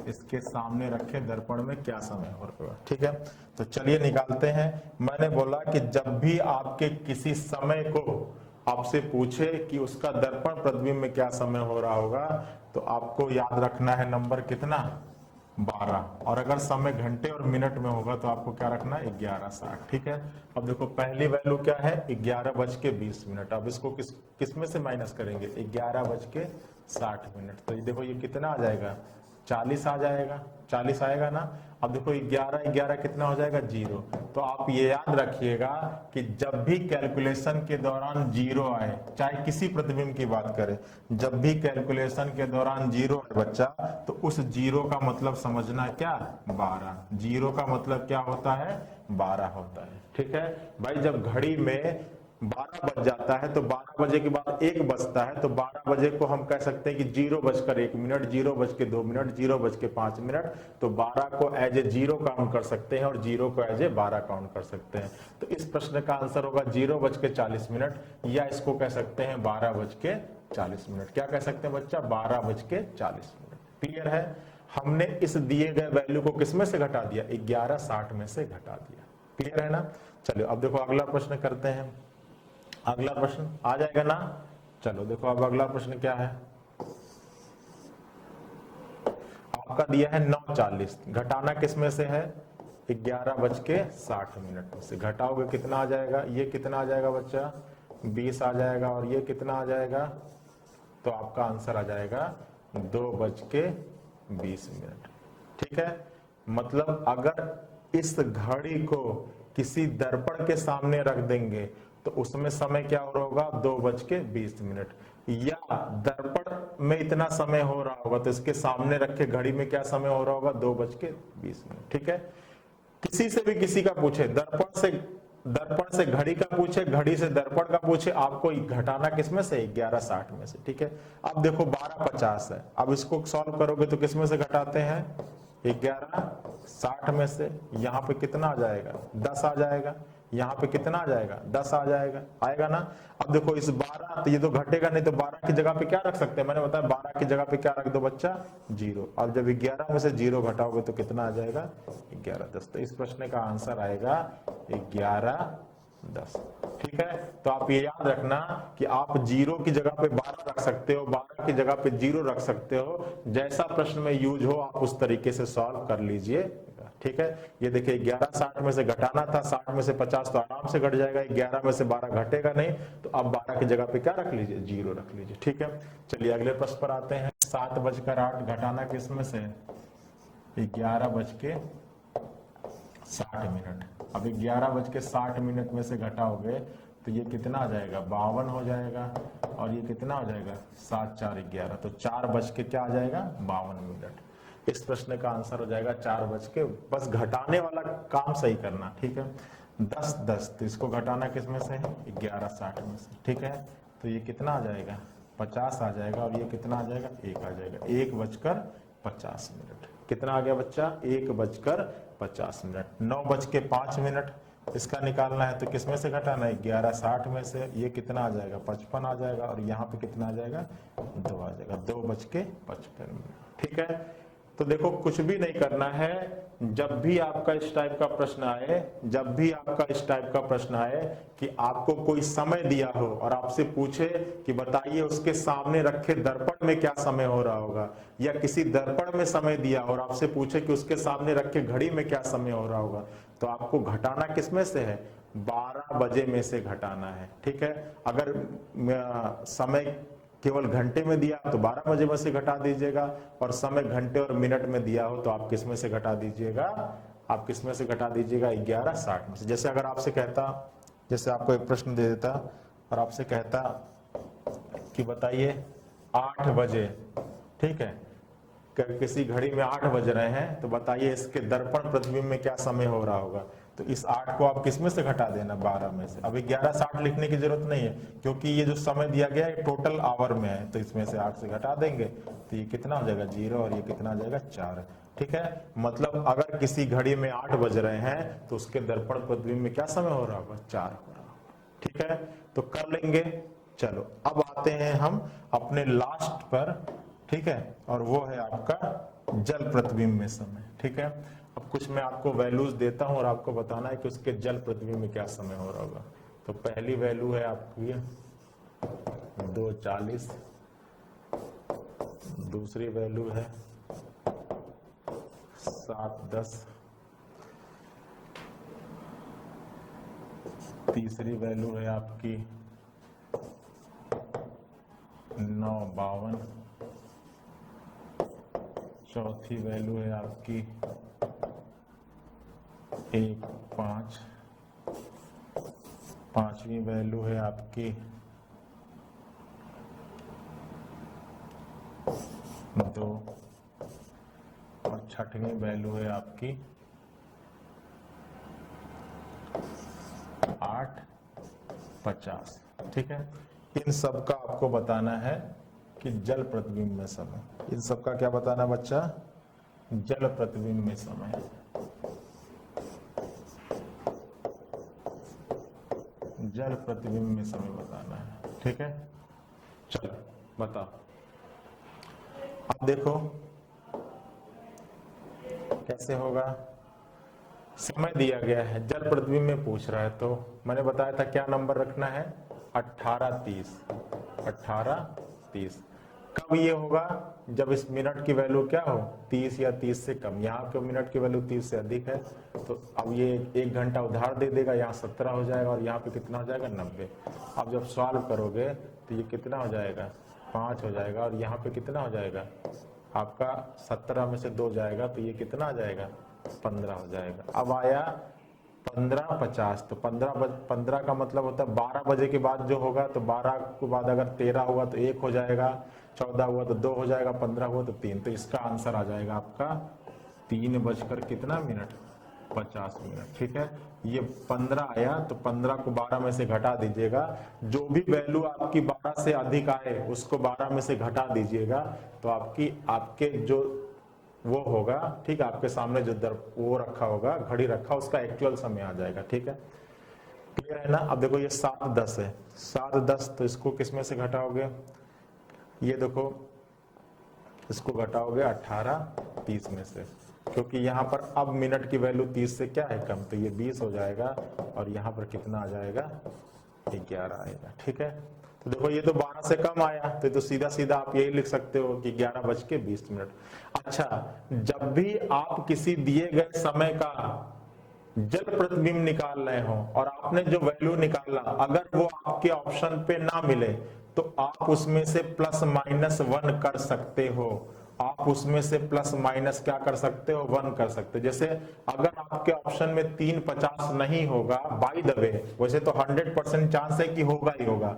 इसके सामने रखे दर्पण में क्या समय हो रहा है। ठीक है। तो चलिए निकालते हैं। मैंने बोला कि जब भी आपके किसी समय को आपसे पूछे कि उसका दर्पण प्रतिबिंब में क्या समय हो रहा होगा, तो आपको याद रखना है नंबर कितना, 12। और अगर समय घंटे और मिनट में होगा, तो आपको क्या रखना है, 11:60। ठीक है। अब देखो, पहली वैल्यू क्या है, 11:20। अब इसको किस में से माइनस करेंगे, 11:60। तो ये देखो, ये कितना आ जाएगा, 40 आ जाएगा। 40 आएगा ना। अब देखो 11 11 कितना हो जाएगा 0। तो आप ये याद रखिएगा कि जब भी कैलकुलेशन के दौरान 0 आए, चाहे किसी प्रतिबिंब की बात करें, जब भी कैलकुलेशन के दौरान 0 आए बच्चा, तो उस 0 का मतलब समझना क्या, 12। 0 का मतलब क्या होता है, 12 होता है। ठीक है भाई, जब घड़ी में 12 बज जाता है तो 12 बजे के बाद 1 बजता है, तो 12 बजे को हम कह सकते हैं कि 0:01, 0:02, 0:05। तो 12 को एज ए 0 काउंट कर सकते हैं और 0 को एज ए 12 काउंट कर सकते हैं। तो इस प्रश्न का आंसर होगा 0:40, या इसको कह सकते हैं 12:40। क्या कह सकते हैं बच्चा, 12:40। क्लियर है। हमने इस दिए गए वैल्यू को किसमें से घटा दिया, 11:60 में से घटा दिया। क्लियर है ना। चलिए अब देखो अगला प्रश्न करते हैं। अगला प्रश्न आ जाएगा ना। चलो देखो अब अगला प्रश्न क्या है, आपका दिया है 9:40, घटाना किसमें से है, 11:60 में से। घटाओगे कितना आ जाएगा, ये कितना आ जाएगा बच्चा, 20 आ जाएगा, और ये कितना आ जाएगा, तो आपका आंसर आ जाएगा 2:20। ठीक है। मतलब अगर इस घड़ी को किसी दर्पण के सामने रख देंगे तो उसमें समय क्या हो रहा होगा, 2:20, या दर्पण में इतना समय हो रहा होगा तो इसके सामने रखे घड़ी में क्या समय हो रहा होगा, 2:20। ठीक है। किसी से भी किसी का पूछे, दर्पण से घड़ी का पूछे, घड़ी से दर्पण का पूछे, आपको घटाना किसमें से, 11:60 में से। ठीक है। अब देखो 12:50 है, अब इसको सॉल्व करोगे तो किसमें से घटाते हैं, 11:60 में से। यहाँ पे कितना आ जाएगा, 10 आ जाएगा। यहाँ पे कितना आ जाएगा, 10 आ जाएगा, आएगा ना। अब देखो इस 12, तो ये तो घटेगा नहीं, तो 12 की जगह पे क्या रख सकते हैं, मैंने बताया 12 की जगह पे क्या रख दो बच्चा, 0। अब जब 11 में से 0 घटाओगे तो कितना आ जाएगा, 11:10। तो इस प्रश्न का आंसर आएगा 11:10। ठीक है। तो आप ये याद रखना कि आप 0 की जगह पे 12 रख सकते हो, 12 की जगह पे 0 रख सकते हो। जैसा प्रश्न में यूज हो आप उस तरीके से सॉल्व कर लीजिए। ठीक है। ये देखिए 11:60 में से घटाना था, 60 में से 50 तो आराम से घट जाएगा, 11 में से 12 घटेगा नहीं, तो अब 12 की जगह पे क्या रख लीजिए, 0 रख लीजिए। ठीक है। चलिए अगले प्रश्न पर आते हैं। 7:08 घटाना किसमें से, 11:60। अब 11:60 में से घटाओगे तो ये कितना आ जाएगा, 52 हो जाएगा, और ये कितना हो जाएगा, 7 4 11, तो 4 बज के क्या आ जाएगा, 52। इस प्रश्न का आंसर हो जाएगा 4 बज के, बस घटाने वाला काम सही करना। ठीक है। 10 10, तो इसको घटाना किसमें से है, 11:60 में से। ठीक है। तो ये कितना आ जाएगा, 50 आ जाएगा, और ये कितना आ जाएगा, 1 आ जाएगा। 1:50। कितना आ गया बच्चा, 1:50। 9:05 इसका निकालना है, तो किसमें से घटाना है, 11:60 में से। ये कितना आ जाएगा, 55 आ जाएगा, और यहाँ पे कितना आ जाएगा, 2 आ जाएगा, 2:55। ठीक है। तो देखो कुछ भी नहीं करना है, जब भी आपका इस टाइप का प्रश्न आए, कि आपको कोई समय दिया हो और आपसे पूछे कि बताइए उसके सामने रखे दर्पण में क्या समय हो रहा होगा, या किसी दर्पण में समय दिया और आपसे पूछे कि उसके सामने रखे घड़ी में क्या समय हो रहा होगा, तो आपको घटाना किसमें से है, 12 बजे में से घटाना है। ठीक है। अगर समय केवल घंटे में दिया तो 12 बजे में से घटा दीजिएगा, और समय घंटे और मिनट में दिया हो तो आप किसमें से घटा दीजिएगा, 11:60 में से। जैसे अगर आपसे कहता, जैसे आपको एक प्रश्न दे देता और आपसे कहता कि बताइए 8 बजे, ठीक है, किसी घड़ी में 8 बज रहे हैं, तो बताइए इसके दर्पण प्रतिबिंब में क्या समय हो रहा होगा, तो इस 8 को आप किसमें से घटा देना, 12 में से। अब 11:60 लिखने की जरूरत नहीं है, क्योंकि ये जो समय दिया गया है टोटल आवर में है, तो इसमें से 8 से घटा देंगे तो ये कितना हो जाएगा, 0, और ये कितना हो जाएगा, 4। ठीक है। मतलब अगर किसी घड़ी में 8 बज रहे हैं तो उसके दर्पण प्रतिबिंब में क्या समय हो रहा होगा, 4 हो रहा होगा। ठीक है। तो कर लेंगे। चलो अब आते हैं हम अपने लास्ट पर। ठीक है। और वो है आपका जल प्रतिबिंब में समय। ठीक है। अब कुछ मैं आपको वैल्यूज देता हूं और आपको बताना है कि उसके जल प्रतिबिंब में क्या समय हो रहा होगा। तो पहली वैल्यू है आपकी 2:40, दूसरी वैल्यू है 7:10, तीसरी वैल्यू है आपकी 9:52, चौथी वैल्यू है आपकी 1, 5, पांचवी वैल्यू है आपकी 2 और छठवीं वैल्यू है आपकी 8, 50। ठीक है, इन सब का आपको बताना है कि जल प्रतिबिंब में समय, इन सब का क्या बताना बच्चा, जल प्रतिबिंब में समय। जल प्रतिबिंब में समय बताना है। ठीक है, चलो बताओ। अब देखो कैसे होगा, समय दिया गया है, जल प्रतिबिंब में पूछ रहा है, तो मैंने बताया था क्या नंबर रखना है, 18:30। 18:30 कब ये होगा, जब इस मिनट की वैल्यू क्या हो, 30 या 30 से कम। यहाँ पे मिनट की वैल्यू 30 से अधिक है, तो अब ये 1 घंटा उधार दे देगा, यहाँ 17 हो जाएगा और यहाँ पे कितना हो जाएगा, 90। अब जब सॉल्व करोगे तो ये कितना हो जाएगा, 5 हो जाएगा, और यहाँ पे कितना हो जाएगा आपका, 17 में से 2 जाएगा तो ये कितना आ जाएगा, 15 हो जाएगा। अब आया 15:50, तो 15 का मतलब होता है 12 बजे के बाद जो होगा, तो 12 के बाद अगर 13 हुआ तो 1 हो जाएगा, 14 हुआ तो 2 हो जाएगा, 15 हुआ तो 3। तो इसका आंसर आ जाएगा आपका 3 बजकर कितना मिनट, 50 मिनट। ठीक है, ये 15 आया तो 15 को 12 में से घटा दीजिएगा, जो भी वैल्यू आपकी 12 से अधिक आए उसको 12 में से घटा दीजिएगा, तो आपके जो वो होगा, ठीक है, आपके सामने जो वो रखा होगा, घड़ी रखा, उसका एक्चुअल समय आ जाएगा। ठीक है, क्लियर है ना। अब देखो ये 7:10 है, 7:10 तो इसको किस में से घटाओगे, ये देखो इसको घटाओगे 18:30 में से, क्योंकि यहाँ पर अब मिनट की वैल्यू 30 से क्या है कम, तो ये 20 हो जाएगा, और यहाँ पर कितना आ जाएगा, 11 आएगा। ठीक है, तो देखो ये तो 12 से कम आया, तो सीधा सीधा आप यही लिख सकते हो कि 11:20। अच्छा, जब भी आप किसी दिए गए समय का जल प्रतिबिंब निकाल रहे हो और आपने जो वैल्यू निकाला, अगर वो आपके ऑप्शन पे ना मिले, तो आप उसमें से +-1 कर सकते हो। आप उसमें से +- क्या कर सकते हो, 1 कर सकते हो। जैसे अगर आपके ऑप्शन में 3:50 नहीं होगा, बाय द वे, वैसे तो 100% चांस है कि होगा ही होगा।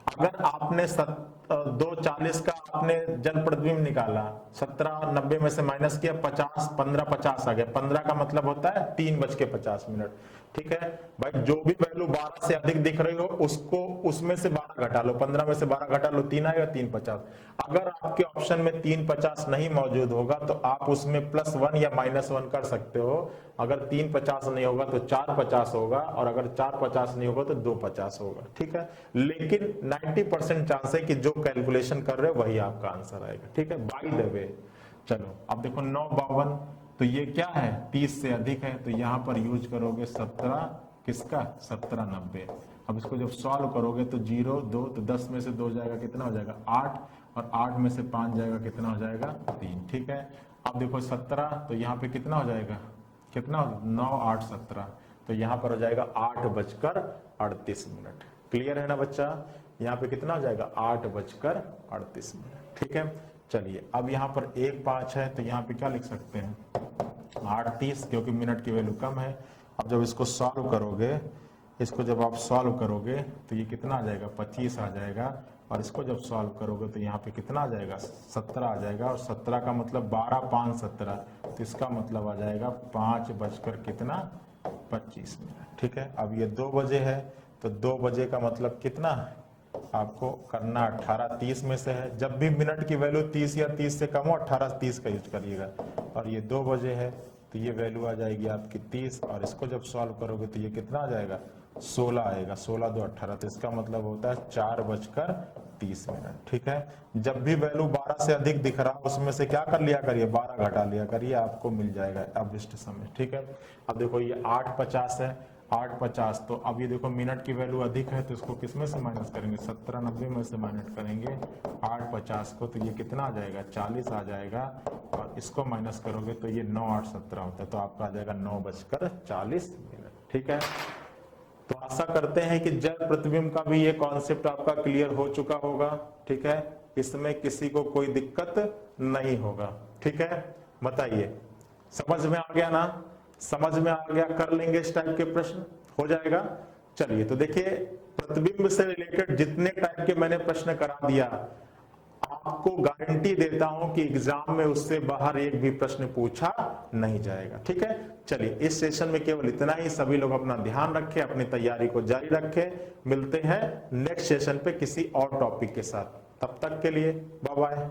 अगर आपने 2:40 का आपने जल प्रतिबिंब निकाला, 17:90 में से माइनस किया, 50, 15:50 आ गया, 15 का मतलब होता है 3:50। ठीक है भाई, जो भी वैल्यू 12 से अधिक दिख रही हो उसको उसमें से 12 घटा लो, 15 में से 12 घटा लो, 3 आएगा, 3:50। अगर आपके ऑप्शन में 3:50 नहीं मौजूद होगा तो आप उसमें +1 या -1 कर सकते हो। अगर 3:50 नहीं होगा तो 4:50 होगा, और अगर 4:50 नहीं होगा तो 2:50 होगा। ठीक है, लेकिन 90% चांस है कि जो कैलकुलेशन कर रहे हो वही आपका आंसर आएगा। ठीक है, बाय द वे। चलो अब देखो 9:52, तो ये क्या है, 30 से अधिक है, तो यहां पर यूज करोगे 17 किसका, 17:90। अब इसको जब सॉल्व करोगे तो 0, 2, तो 10 में से 2 जाएगा, कितना हो जाएगा, 8, और 8 में से 5 जाएगा, कितना हो जाएगा, 3। ठीक है, अब देखो 17, तो यहाँ पे कितना हो जाएगा, कितना, 9, 8, 17, तो यहाँ पर हो जाएगा 8:38। क्लियर है ना बच्चा, यहाँ पे कितना हो जाएगा, 8:38। ठीक है, चलिए अब यहाँ पर 1:05 है, तो यहाँ पे क्या लिख सकते हैं, 8:30, क्योंकि मिनट की वैल्यू कम है। अब जब इसको सॉल्व करोगे, इसको जब आप सॉल्व करोगे तो ये कितना आ जाएगा, 25 आ जाएगा, और इसको जब सॉल्व करोगे तो यहाँ पे कितना आ जाएगा, 17 आ जाएगा, और 17 का मतलब 12, 5, 17, तो इसका मतलब आ जाएगा 5:25। ठीक है, अब ये 2 बजे है, तो 2 बजे का मतलब कितना आपको करना, 18:30 में से है। जब भी मिनट की वैल्यू 30 या 30 से कम हो, 18:30 का यूज करिएगा। और ये 2 बजे है, तो ये वैल्यू आ जाएगी आपकी 30, और इसको जब सॉल्व करोगे तो ये कितना आ जाएगा, 16 आएगा, 16, 2, 18, तो इसका मतलब होता है 4:30। ठीक है, जब भी वैल्यू 12 से अधिक दिख रहा उसमें से क्या कर लिया करिए, 12 घटा लिया करिए, आपको मिल जाएगा अभिष्ट समय। ठीक है, अब देखो ये 8:50 है, 8:50, तो अब ये देखो मिनट की वैल्यू अधिक है, तो इसको किस में से माइनस करेंगे, 17:90 में से माइनस करेंगे 8:50 को, तो ये कितना आ जाएगा, 40 आ जाएगा, और इसको माइनस करोगे तो ये 9, 8, 17 होता है, तो आपका आ जाएगा 9:40। ठीक है, तो आशा करते हैं कि जल प्रतिबिंब का भी ये कॉन्सेप्ट आपका क्लियर हो चुका होगा। ठीक है, इसमें किसी को कोई दिक्कत नहीं होगा। ठीक है, बताइए समझ में आ गया ना? समझ में आ गया, कर लेंगे इस टाइप के प्रश्न, हो जाएगा। चलिए तो देखिए प्रतिबिंब से रिलेटेड जितने टाइप के मैंने प्रश्न करा दिया, आपको गारंटी देता हूं कि एग्जाम में उससे बाहर एक भी प्रश्न पूछा नहीं जाएगा। ठीक है, चलिए इस सेशन में केवल इतना ही। सभी लोग अपना ध्यान रखें, अपनी तैयारी को जारी रखें। मिलते हैं नेक्स्ट सेशन पे किसी और टॉपिक के साथ। तब तक के लिए बाय बाय।